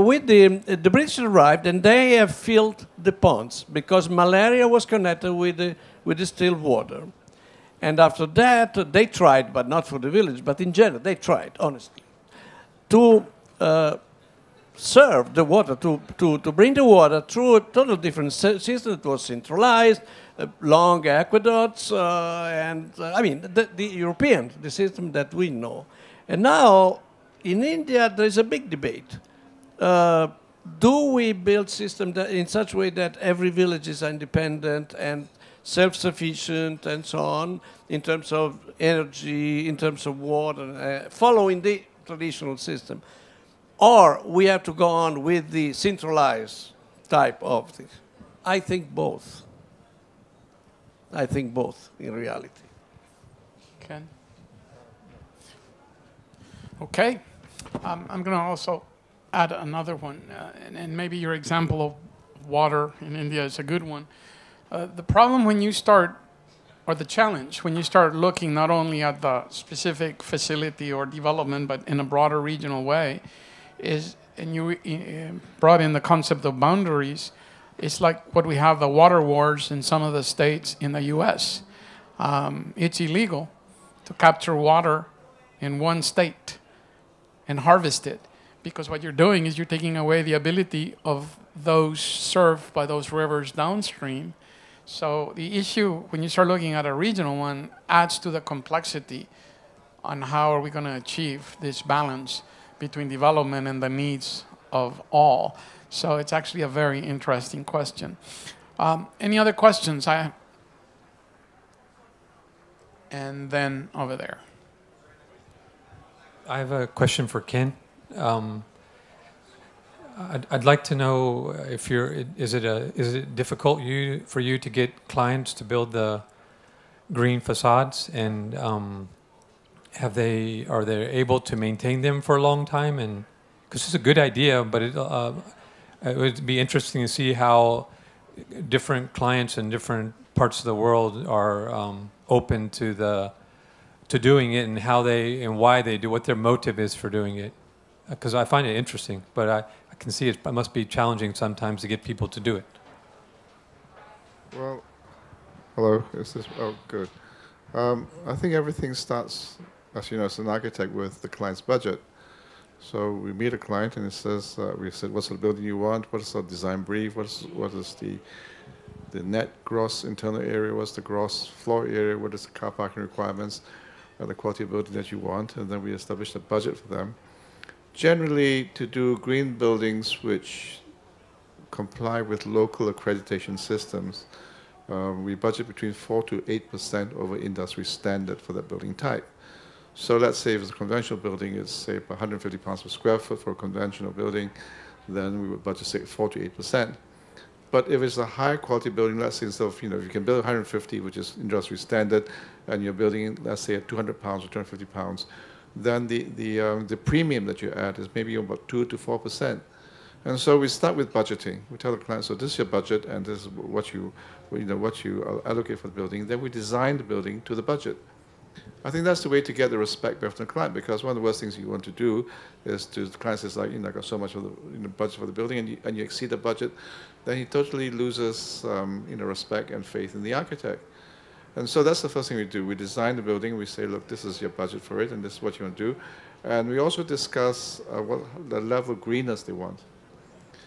with the British arrived, and they have filled the ponds because malaria was connected with the still water. And after that, they tried, but not for the village, but in general, they tried, honestly, to serve the water, to bring the water through a total different system. It was centralized, long aqueducts, and I mean, the European, the system that we know. And now, in India, there is a big debate. Do we build systems in such a way that every village is independent and self-sufficient and so on, in terms of energy, in terms of water, following the traditional system? Or we have to go on with the centralized type of things? I think both. I think both, in reality. Ken? Okay. I'm going to also add another one, and maybe your example of water in India is a good one. The problem when you start, or the challenge, when you start looking not only at the specific facility or development, but in a broader regional way, is, and you brought in the concept of boundaries, it's like what we have, the water wars in some of the states in the U.S. It's illegal to capture water in one state and harvest it, because what you're doing is you're taking away the ability of those served by those rivers downstream. So the issue, when you start looking at a regional one, adds to the complexity on how are we going to achieve this balance between development and the needs of all. So it's actually a very interesting question. Any other questions? And then over there. I have a question for Ken. I'd like to know if is it difficult for you to get clients to build the green facades, and are they able to maintain them for a long time? And because it's a good idea, but it would be interesting to see how different clients in different parts of the world are open to doing it, and how they and why they do, what their motive is for doing it. Because I find it interesting, but I can see it must be challenging sometimes to get people to do it. Well, hello. Is this? Oh, good. I think everything starts, as you know, as an architect, with the client's budget. So we meet a client and it says, we said, what's the building you want? What is the design brief? What is the net gross internal area? What's the gross floor area? What is the car parking requirements? The quality of building that you want? And then we establish a budget for them. Generally, to do green buildings which comply with local accreditation systems, we budget between 4 to 8% over industry standard for that building type. So let's say if it's a conventional building, it's say £150 per square foot for a conventional building, then we would budget say 4 to 8%. But if it's a higher quality building, let's say instead of, if you can build 150, which is industry standard, and you're building, let's say at £200 or £250, then the premium that you add is maybe about 2 to 4%. And so we start with budgeting. We tell the client, so this is your budget, and this is what you allocate for the building. Then we design the building to the budget. I think that's the way to get the respect back from the client, because one of the worst things you want to do is to the client says like, I got so much of the budget for the building, and you exceed the budget, then he totally loses respect and faith in the architect. And so that's the first thing we do. We design the building. We say, look, this is your budget for it, and this is what you want to do. And we also discuss what the level of greenness they want.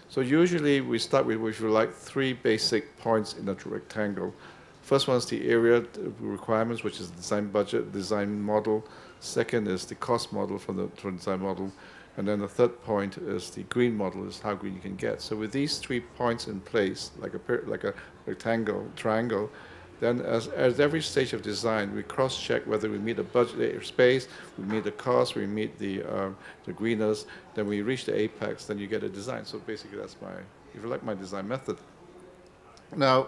So usually we start with, if you like, 3 basic points in a rectangle. First one is the area requirements, which is the design budget, design model. Second is the cost model for the design model. And then the third point is the green model, is how green you can get. So with these 3 points in place, like a rectangle, triangle, then as every stage of design, we cross-check whether we meet the budget space, we meet the cost, we meet the greenness, then we reach the apex, then you get a design. So basically that's if you like, my design method. Now,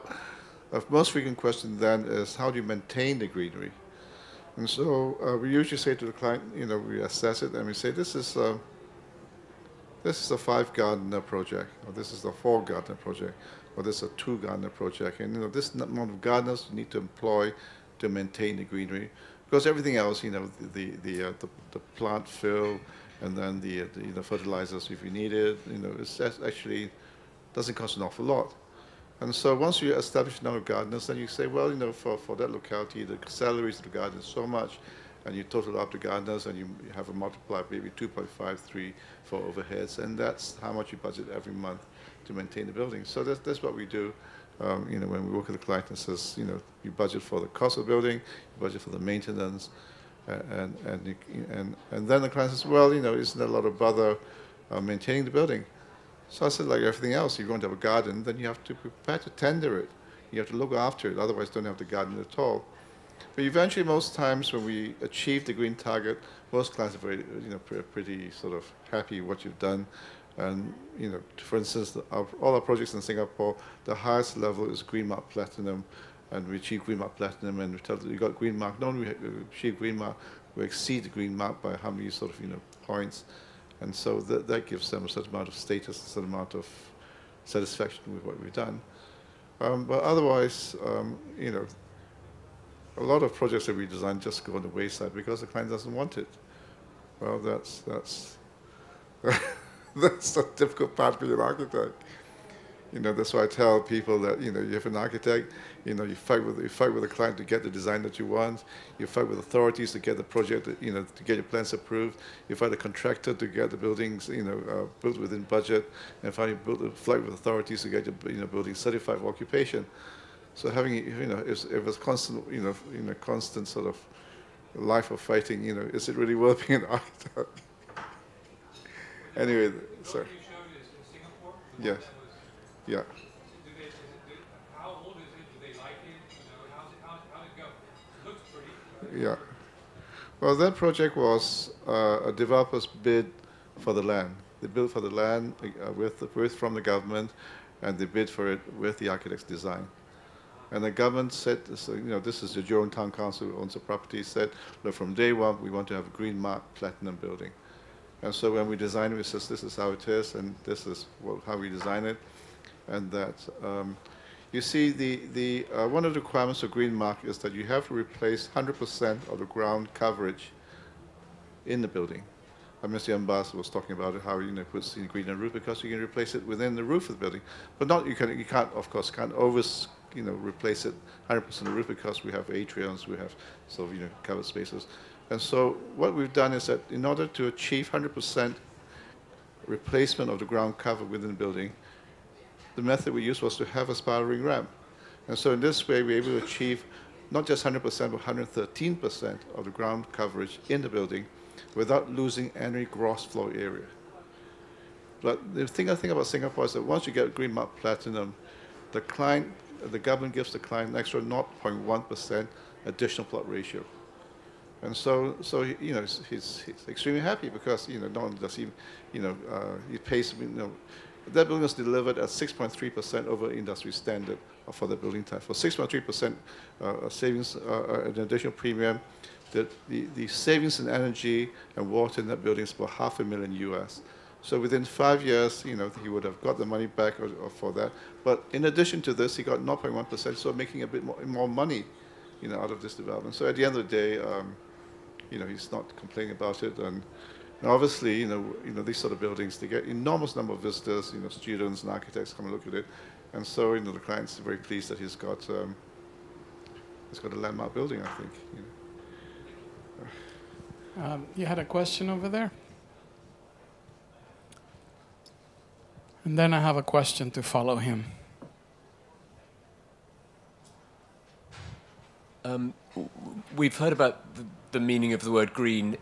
the most frequent question then is, how do you maintain the greenery? And so we usually say to the client, we assess it and we say, this is a 5-gardener project, or this is a 4-gardener project. or this is a 2-gardener project, and this amount of gardeners you need to employ to maintain the greenery, because everything else, the plant fill, and then the fertilizers if you need it, it's actually doesn't cost an awful lot. And so once you establish a number of gardeners, then you say, well, for that locality, the salaries of the gardeners is so much, and you total up the gardeners, and you have a multiplier, maybe 2.53 for overheads, and that's how much you budget every month to maintain the building. So that's what we do. When we work with the client, it says, you budget for the cost of the building, you budget for the maintenance, and then the client says, well, isn't there a lot of bother maintaining the building? So I said, like everything else, you're going to have a garden, then you have to prepare to tender it. You have to look after it, otherwise don't have the garden at all. But eventually, most times when we achieve the green target, most clients are very, pretty sort of happy with what you've done. And, for instance, all our projects in Singapore, the highest level is Green Mark Platinum, and we achieve Green Mark Platinum, and we tell them, you got Green Mark. Not only we achieve Green Mark, we exceed the Green Mark by how many sort of, points. And so that gives them a certain amount of status, a certain amount of satisfaction with what we've done. But otherwise, a lot of projects that we design just go on the wayside because the client doesn't want it. Well, that's that's the difficult part of being an architect. That's why I tell people that you have an architect. You fight with the client to get the design that you want. You fight with authorities to get the project, to get your plans approved. You fight a contractor to get the buildings, built within budget. And finally, fight with authorities to get your building certified for occupation. So having, if it's constant, constant sort of life of fighting, is it really worth being an architect? Anyway, sorry. Yes. Yeah. How old is it? Do they like it? How'd it go? It looks pretty. Yeah. Well, that project was a developer's bid for the land. They bid for the land from the government, and they bid for it with the architect's design. And the government said, this is the Jurong Town Council who owns the property, said, look, from day one, we want to have a Green Mark Platinum building. And so when we designed it, we said, this is how it is, and this is how we design it. And that, you see, one of the requirements of Green Mark is that you have to replace 100% of the ground coverage in the building. Mr. Ambassador was talking about it, how puts in green and roof, because you can replace it within the roof of the building. But not you can't of course replace it 100% of the roof, because we have atriums, we have sort of covered spaces. And so what we've done is that in order to achieve 100% replacement of the ground cover within the building, the method we used was to have a spiraling ramp. And so in this way, we're able to achieve not just 100%, but 113% of the ground coverage in the building without losing any gross floor area. But the thing I think about Singapore is that once you get Green Mark Platinum, the government gives the client an extra 0.1% additional plot ratio. And so he's extremely happy, because not only does he pays that building was delivered at 6.3% over industry standard for the building type. For 6.3% savings, an additional premium, the savings in energy and water in that building is about $500,000 US. So within 5 years, he would have got the money back for that. But in addition to this, he got 0.1%, so making a bit more money, out of this development. So at the end of the day, he's not complaining about it. And obviously, these sort of buildings, they get enormous number of visitors, students and architects come and look at it. And so, the client's very pleased that he's got a landmark building, I think. You had a question over there? And then I have a question to follow him. We've heard about the meaning of the word green,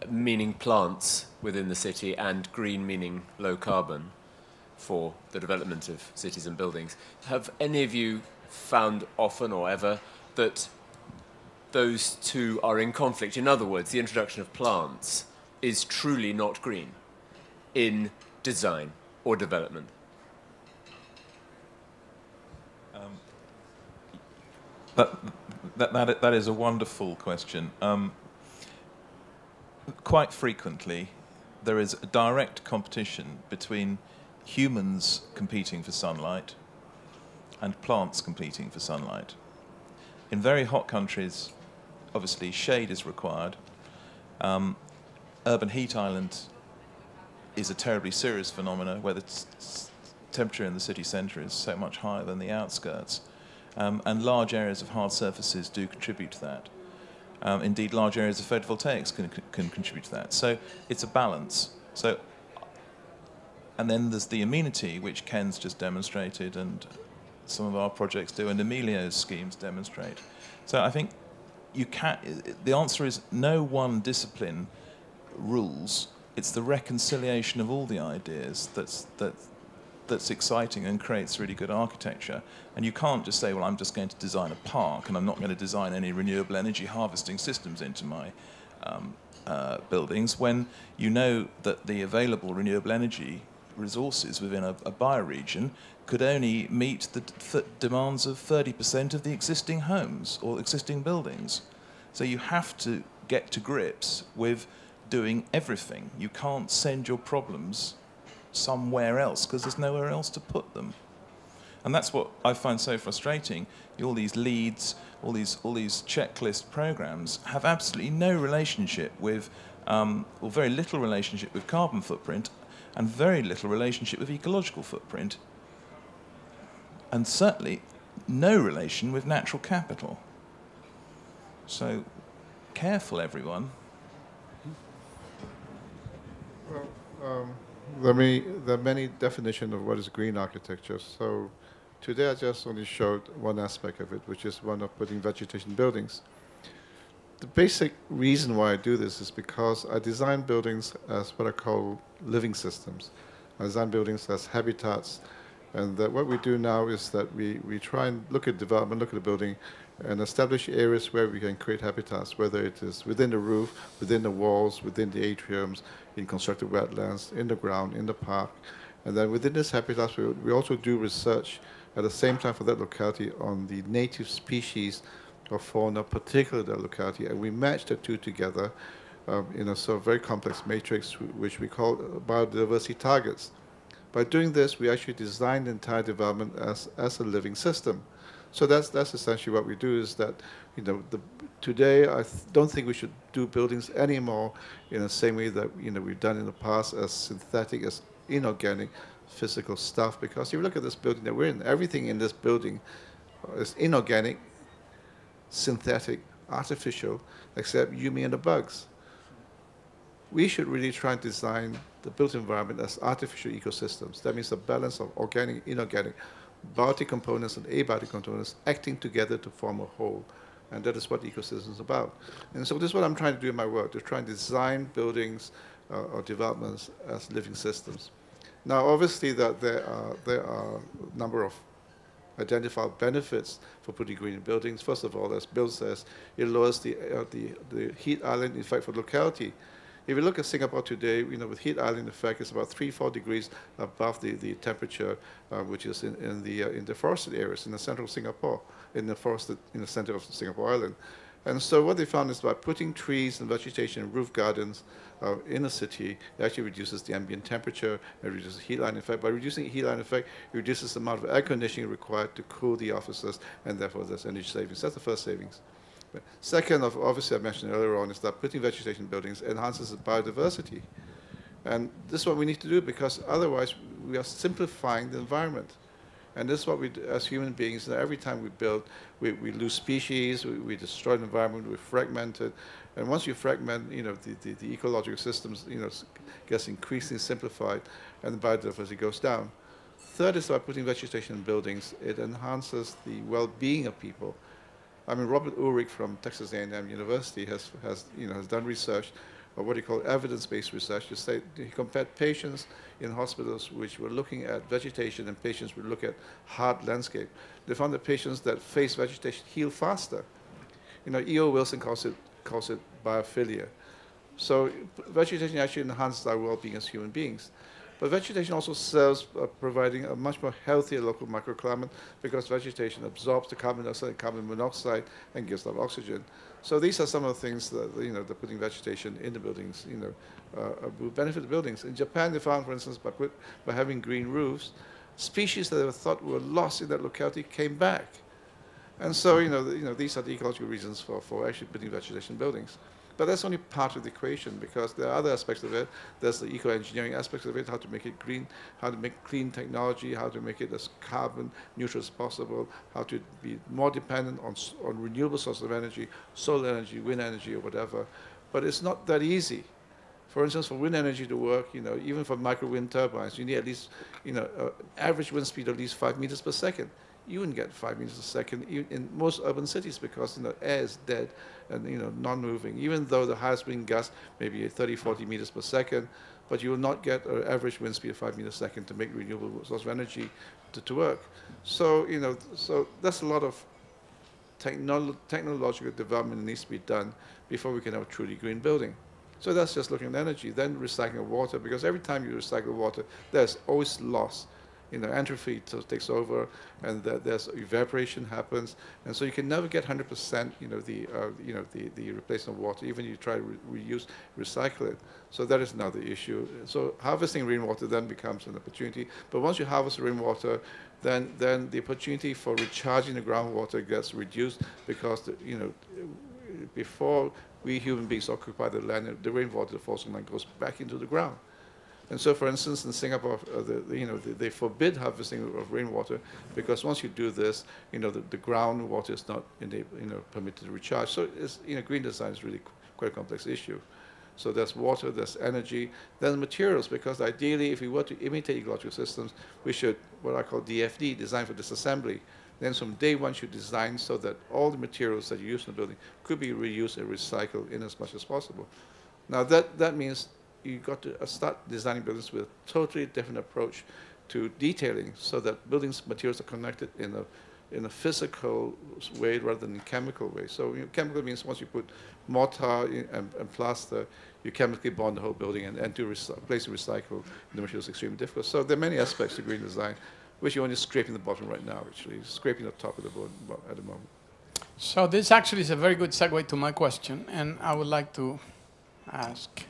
meaning plants within the city, and green meaning low carbon for the development of cities and buildings. Have any of you found often or ever that those two are in conflict? In other words, the introduction of plants is truly not green in design or development? That is a wonderful question. Quite frequently, there is a direct competition between humans competing for sunlight and plants competing for sunlight. In very hot countries, obviously shade is required. Urban heat island is a terribly serious phenomenon where the temperature in the city centre is so much higher than the outskirts. And large areas of hard surfaces do contribute to that. Indeed, large areas of photovoltaics can contribute to that. So it's a balance. And then there's the amenity, which Ken's just demonstrated, and some of our projects do, and Emilio's schemes demonstrate. So I think the answer is no one discipline rules. It's the reconciliation of all the ideas that's exciting and creates really good architecture. And you can't just say, well, I'm just going to design a park and I'm not going to design any renewable energy harvesting systems into my buildings, when you know that the available renewable energy resources within a bioregion could only meet the demands of 30% of the existing homes or existing buildings. So you have to get to grips with doing everything. You can't send your problems somewhere else because there's nowhere else to put them. And that's what I find so frustrating. All these leads, all these checklist programs have absolutely no relationship with, or very little relationship with carbon footprint, and very little relationship with ecological footprint, and certainly no relation with natural capital. So careful, everyone. Well, there are many definitions of what is green architecture. So today I just only showed one aspect of it, which is one of putting vegetation buildings. The basic reason why I do this is because I design buildings as what I call living systems. I design buildings as habitats, and what we do now is that we try and look at development, look at the building, and establish areas where we can create habitats, whether it is within the roof, within the walls, within the atriums, in constructed wetlands, in the ground, in the park. And then within this habitats, we also do research at the same time for that locality on the native species of fauna, particularly that locality, and we match the two together in a sort of very complex matrix, which we call biodiversity targets. By doing this, we actually design the entire development as a living system. So that's essentially what we do. Is that, today I don't think we should do buildings anymore in the same way that we've done in the past, as synthetic, as inorganic physical stuff. Because if you look at this building that we're in, everything in this building is inorganic, synthetic, artificial, except you, me, and the bugs. We should really try and design the built environment as artificial ecosystems. That means a balance of organic, inorganic, biotic components and abiotic components acting together to form a whole. And that is what ecosystem is about. And so this is what I'm trying to do in my work, to try and design buildings or developments as living systems. Now, obviously, that there are a number of identified benefits for putting green in buildings. First of all, as Bill says, it lowers the heat island effect for locality. If you look at Singapore today, with heat island effect, it's about 3-4 degrees above the temperature, which is in the forested areas in the central of Singapore, in the center of Singapore Island. And so what they found is by putting trees and vegetation, roof gardens in a city, it actually reduces the ambient temperature, it reduces heat line effect. By reducing heat line effect, it reduces the amount of air conditioning required to cool the offices, and therefore there's energy savings. That's the first savings. But second, obviously I mentioned earlier on, is that putting vegetation in buildings enhances the biodiversity. And this is what we need to do, because otherwise we are simplifying the environment. And this is what we do as human beings. Every time we build, we lose species, we destroy the environment, we fragment it. And once you fragment, the ecological systems, gets increasingly simplified, and the biodiversity goes down. Third is by putting vegetation in buildings, it enhances the well-being of people. I mean, Robert Ulrich from Texas A&M University has done research, or what he called evidence-based research. He compared patients in hospitals which were looking at vegetation and patients would look at hard landscape. They found that patients that face vegetation heal faster. E.O. Wilson calls it biophilia. So vegetation actually enhances our well-being as human beings. But vegetation also serves providing a much more healthier local microclimate, because vegetation absorbs the carbon dioxide and carbon monoxide and gives off oxygen. So these are some of the things that, that putting vegetation in the buildings, will benefit the buildings. In Japan, they found, for instance, by having green roofs, species that were thought were lost in that locality came back. And so, these are the ecological reasons for actually putting vegetation buildings. But that's only part of the equation, because there are other aspects of it. There's the eco-engineering aspects of it, how to make it green, how to make clean technology, how to make it as carbon neutral as possible, how to be more dependent on renewable sources of energy, solar energy, wind energy, or whatever. But it's not that easy. For instance, for wind energy to work, even for micro wind turbines, you need at least, average wind speed of at least 5 meters per second. You wouldn't get 5 meters a second in most urban cities, because air is dead and non-moving. Even though the highest wind gust may be 30, 40 meters per second, but you will not get an average wind speed of 5 meters a second to make renewable source of energy to work. So so that's a lot of technological development that needs to be done before we can have a truly green building. So that's just looking at energy. Then recycling of water, because every time you recycle water, there's always loss. Entropy takes over, and there's evaporation happens, and so you can never get 100%, the replacement of water, even if you try to reuse, recycle it. So that is another issue. So harvesting rainwater then becomes an opportunity. But once you harvest rainwater, then the opportunity for recharging the groundwater gets reduced, because before we human beings occupy the land, the rainwater that falls on land goes back into the ground. And so, for instance, in Singapore, they forbid harvesting of rainwater, because once you do this, the groundwater is not permitted to recharge. So, green design is really quite a complex issue. So there's water, there's energy, there's materials, because ideally, if we were to imitate ecological systems, we should what I call DFD, design for disassembly. Then from day one, you design so that all the materials that you use in the building could be reused and recycled in as much as possible. Now that means you've got to start designing buildings with a totally different approach to detailing, so that buildings materials are connected in a physical way rather than in a chemical way. So chemical means once you put mortar and plaster, you chemically bond the whole building, and to replace and recycle the materials is extremely difficult. So there are many aspects to green design, which you're only scraping the bottom right now, actually, scraping the top of the board at the moment. So this actually is a very good segue to my question, and I would like to ask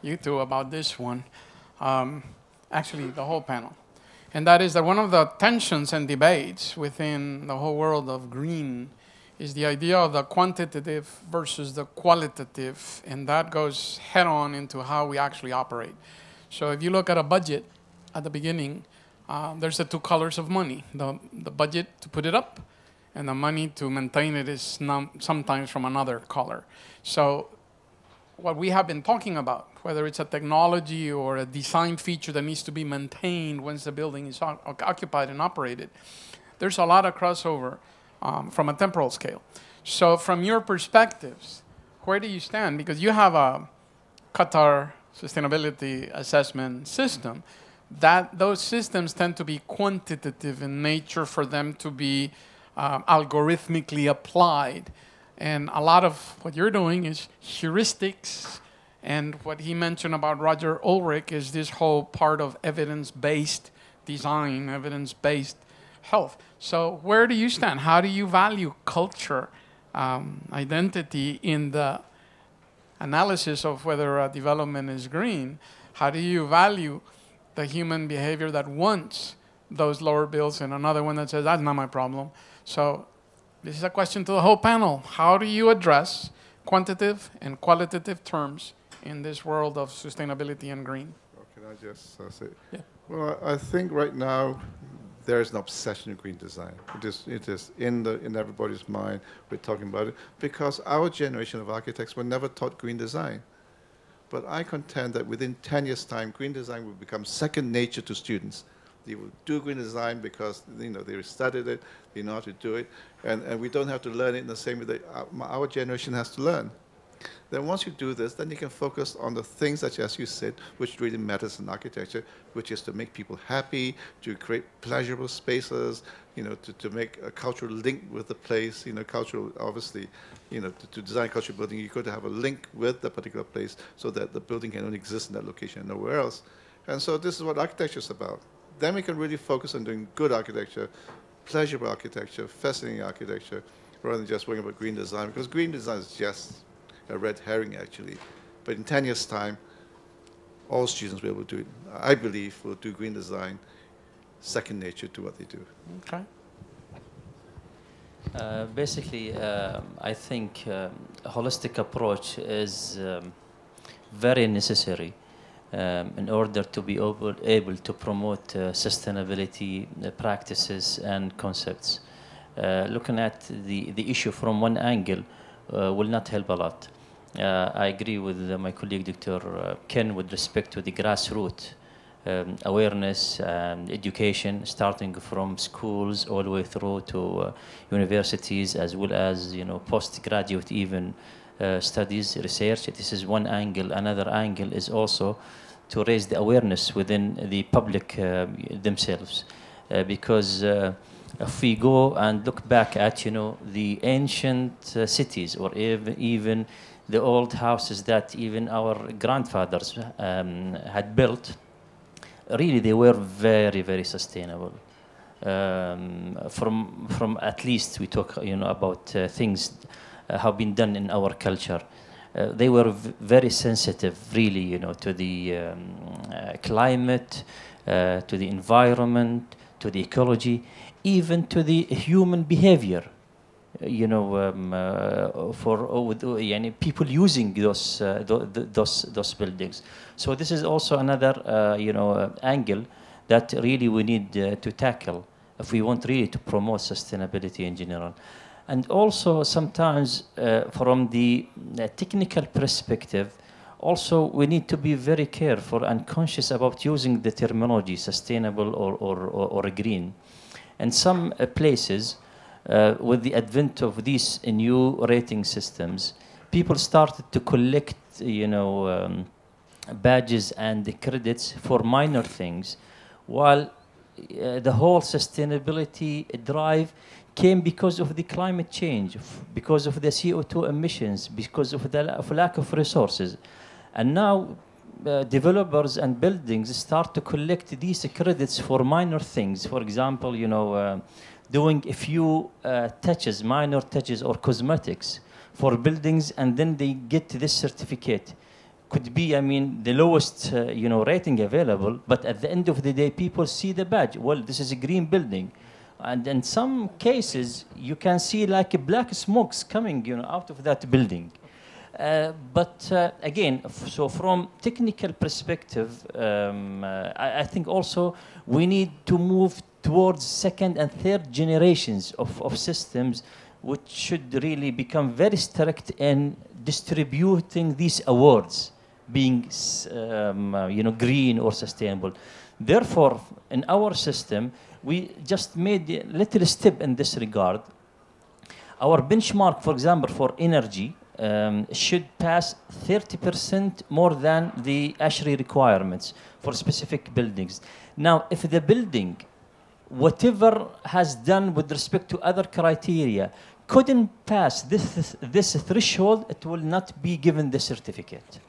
you two about this one, actually the whole panel. And that is that one of the tensions and debates within the whole world of green is the idea of the quantitative versus the qualitative, and that goes head on into how we actually operate. So if you look at a budget at the beginning, there's the two colors of money, the budget to put it up, and the money to maintain it is sometimes from another color. So what we have been talking about, whether it's a technology or a design feature that needs to be maintained once the building is occupied and operated, there's a lot of crossover from a temporal scale. So from your perspectives, where do you stand? Because you have a Qatar sustainability assessment system, that those systems tend to be quantitative in nature for them to be algorithmically applied. And a lot of what you're doing is heuristics, and what he mentioned about Roger Ulrich is this whole part of evidence-based design, evidence-based health. So where do you stand? How do you value culture, identity in the analysis of whether a development is green? How do you value the human behavior that wants those lower bills and another one that says, that's not my problem? So this is a question to the whole panel. How do you address quantitative and qualitative terms in this world of sustainability and green? Well, can I just say? Yeah. Well, I think right now there is an obsession with green design. It is in everybody's mind. We're talking about it because our generation of architects were never taught green design. But I contend that within 10 years' time, green design will become second nature to students. They will do green design because they studied it, they know how to do it, and we don't have to learn it in the same way that our generation has to learn. Then once you do this, then you can focus on the things that, as you said, which really matters in architecture, which is to make people happy, to create pleasurable spaces, to make a cultural link with the place, cultural, obviously, to design a cultural building, you've got to have a link with the particular place so that the building can only exist in that location and nowhere else. And so this is what architecture is about. Then we can really focus on doing good architecture, pleasurable architecture, fascinating architecture, rather than just worrying about green design, because green design is just a red herring, actually. But in 10 years' time, all students will be able to do it. I believe will do green design second nature to what they do. Okay. Basically, I think a holistic approach is very necessary in order to be able to promote sustainability practices and concepts. Looking at the issue from one angle will not help a lot. I agree with my colleague Dr. Ken with respect to the grassroots awareness and education, starting from schools all the way through to universities, as well as postgraduate even studies, research. This is one angle. Another angle is also to raise the awareness within the public themselves, because if we go and look back at the ancient cities, or even the old houses that even our grandfathers had built, really they were very, very sustainable. From at least we talk about things have been done in our culture. They were very sensitive, really, to the climate, to the environment, to the ecology, even to the human behavior. For people using those buildings. So this is also another angle that really we need to tackle if we want really to promote sustainability in general. And also sometimes from the technical perspective, also we need to be very careful and conscious about using the terminology sustainable or green. In some places, with the advent of these new rating systems, people started to collect, badges and the credits for minor things, while the whole sustainability drive came because of the climate change, because of the CO2 emissions, because of the lack of resources. And now developers and buildings start to collect these credits for minor things. For example, doing a few minor touches or cosmetics for buildings, and then they get this certificate. Could be, the lowest, rating available, but at the end of the day, people see the badge. Well, this is a green building. And in some cases, you can see like black smokes coming, out of that building. But again, so from technical perspective, I think also we need to move towards second and third generations of systems, which should really become very strict in distributing these awards, being green or sustainable. Therefore, in our system, we just made a little step in this regard. Our benchmark, for example, for energy, should pass 30% more than the ASHRAE requirements for specific buildings. Now, if the building, whatever has done with respect to other criteria, couldn't pass this threshold, it will not be given the certificate.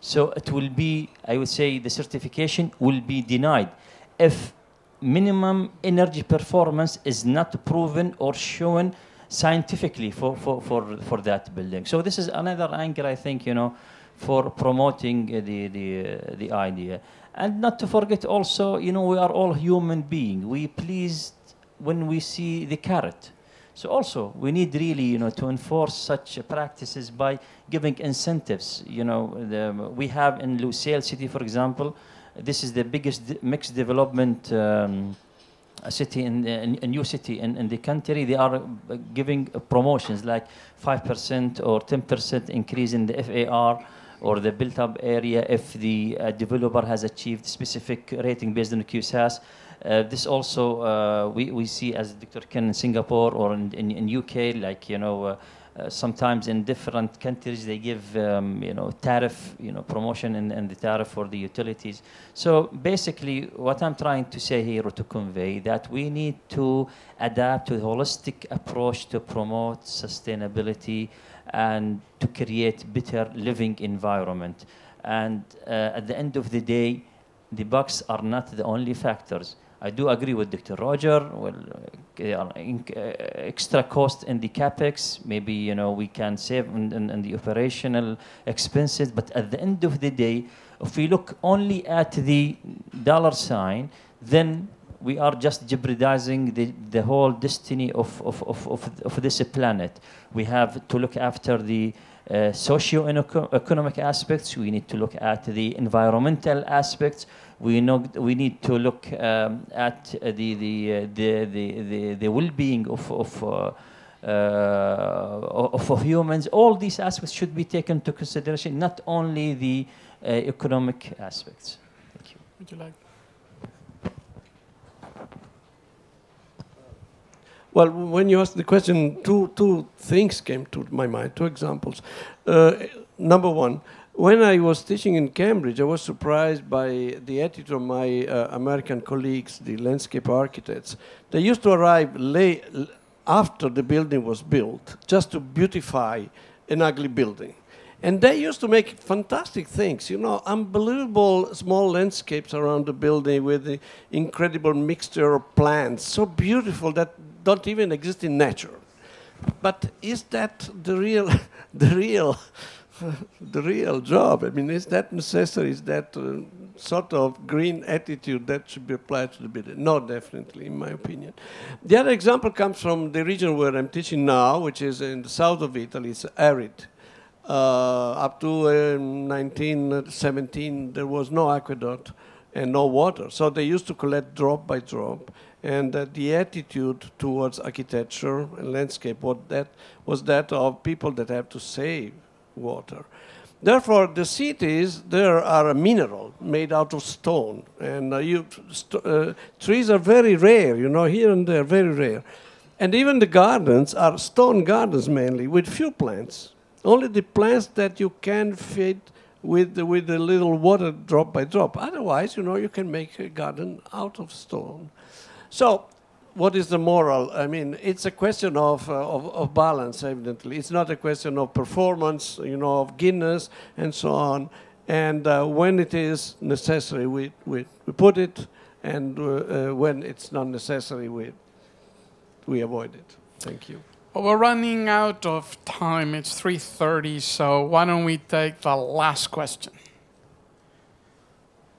So it will be, I would say, the certification will be denied if minimum energy performance is not proven or shown scientifically for that building. So this is another angle, I think, for promoting the idea. And not to forget also, we are all human beings. We pleased when we see the carrot. So also, we need really, to enforce such practices by giving incentives. We have in Lusail City, for example, this is the biggest mixed development a city a new city in the country. They are giving promotions like 5% or 10% increase in the FAR or the built-up area if the developer has achieved specific rating based on the QSAS. This also we see as Dr. Ken in Singapore or in UK, like sometimes in different countries they give tariff promotion in the tariff for the utilities. So basically what I'm trying to say here or to convey that we need to adapt to a holistic approach to promote sustainability and to create better living environment. And at the end of the day, the bucks are not the only factors. I do agree with Dr. Roger. Well, extra cost in the capex, maybe we can save in the operational expenses. But at the end of the day, if we look only at the dollar sign, then we are just jeopardizing the whole destiny of this planet. We have to look after the socio-economic aspects. We need to look at the environmental aspects. We need to look at the well-being of humans. All these aspects should be taken into consideration, not only the economic aspects. Thank you. Would you like? Well, when you asked the question, two things came to my mind, two examples. Number one, when I was teaching in Cambridge, I was surprised by the attitude of my American colleagues, the landscape architects. They used to arrive late after the building was built, just to beautify an ugly building. And they used to make fantastic things, you know, unbelievable small landscapes around the building with the incredible mixture of plants, so beautiful that don't even exist in nature. But is that the real, the real job? I mean, is that necessary? Is that sort of green attitude that should be applied to the building? No, definitely, in my opinion. The other example comes from the region where I'm teaching now, which is in the south of Italy. It's arid. Up to 1917, there was no aqueduct and no water. So they used to collect drop by drop. And the attitude towards architecture and landscape was that of people that have to save water. Therefore, the cities, there are a mineral made out of stone. And trees are very rare, you know, here and there, very rare. And even the gardens are stone gardens mainly, with few plants. Only the plants that you can feed with the little water drop by drop. Otherwise, you know, you can make a garden out of stone. So, what is the moral? I mean, it's a question of balance, evidently. It's not a question of performance, you know, of Guinness and so on. And when it is necessary, we put it, and when it's not necessary, we avoid it. Thank you. Well, we're running out of time. It's 3:30, so why don't we take the last question?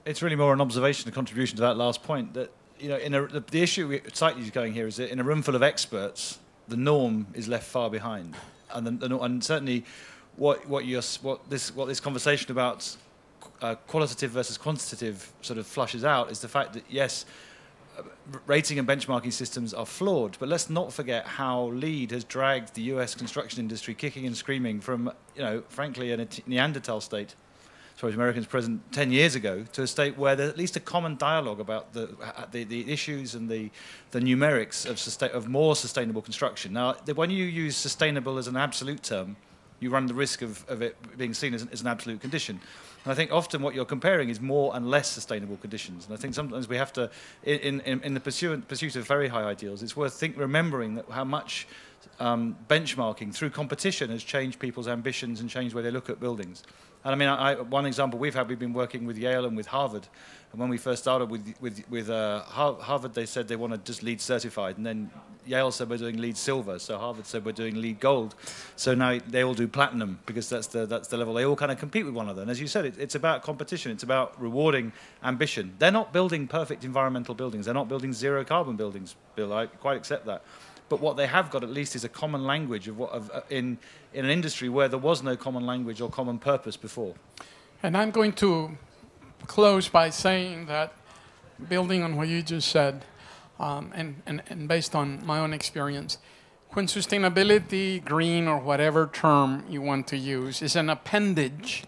It's really more an observation, a contribution to that last point, that you know, the issue slightly is going here is that in a room full of experts, the norm is left far behind, and certainly what this conversation about qualitative versus quantitative sort of flushes out is the fact that yes, rating and benchmarking systems are flawed, but let's not forget how LEED has dragged the US construction industry kicking and screaming from, you know, frankly, a Neanderthal state, as far as Americans present 10 years ago, to a state where there's at least a common dialogue about the issues and the numerics of more sustainable construction. Now, when you use sustainable as an absolute term, you run the risk of it being seen as an absolute condition. And I think often what you're comparing is more and less sustainable conditions. And I think sometimes we have to, in the pursuit of very high ideals, it's worth remembering that how much benchmarking through competition has changed people's ambitions and changed where they look at buildings. And I mean, one example we've been working with Yale and with Harvard. And when we first started with Harvard, they said they wanted just LEED certified. And then Yale said we're doing LEED silver. So Harvard said we're doing LEED gold. So now they all do platinum because that's the level. They all kind of compete with one another. And as you said, it's about competition. It's about rewarding ambition. They're not building perfect environmental buildings. They're not building zero carbon buildings, Bill. I quite accept that. But what they have got at least is a common language in an industry where there was no common language or common purpose before. And I'm going to close by saying that, building on what you just said, and based on my own experience, when sustainability, green, or whatever term you want to use, is an appendage,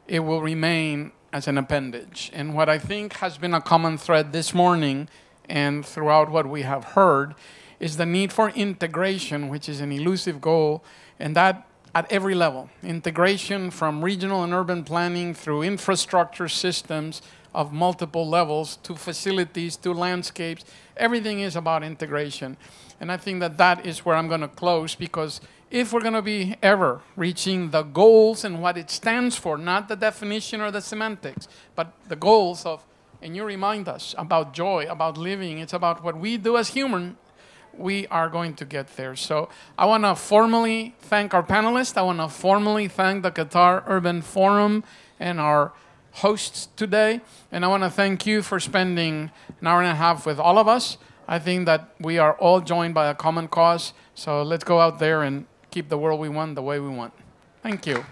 it will remain as an appendage. And what I think has been a common thread this morning and throughout what we have heard is the need for integration, which is an elusive goal, and that at every level. Integration from regional and urban planning through infrastructure systems of multiple levels to facilities, to landscapes. Everything is about integration. And I think that is where I'm going to close, because if we're going to be ever reaching the goals and what it stands for, not the definition or the semantics, but the goals of, and you remind us about joy, about living, it's about what we do as humans, we are going to get there. So I want to formally thank our panelists. I want to formally thank the Qatar Urban Forum and our hosts today, and I want to thank you for spending an hour and a half with all of us. I think that we are all joined by a common cause, so let's go out there and keep the world we want the way we want. Thank you.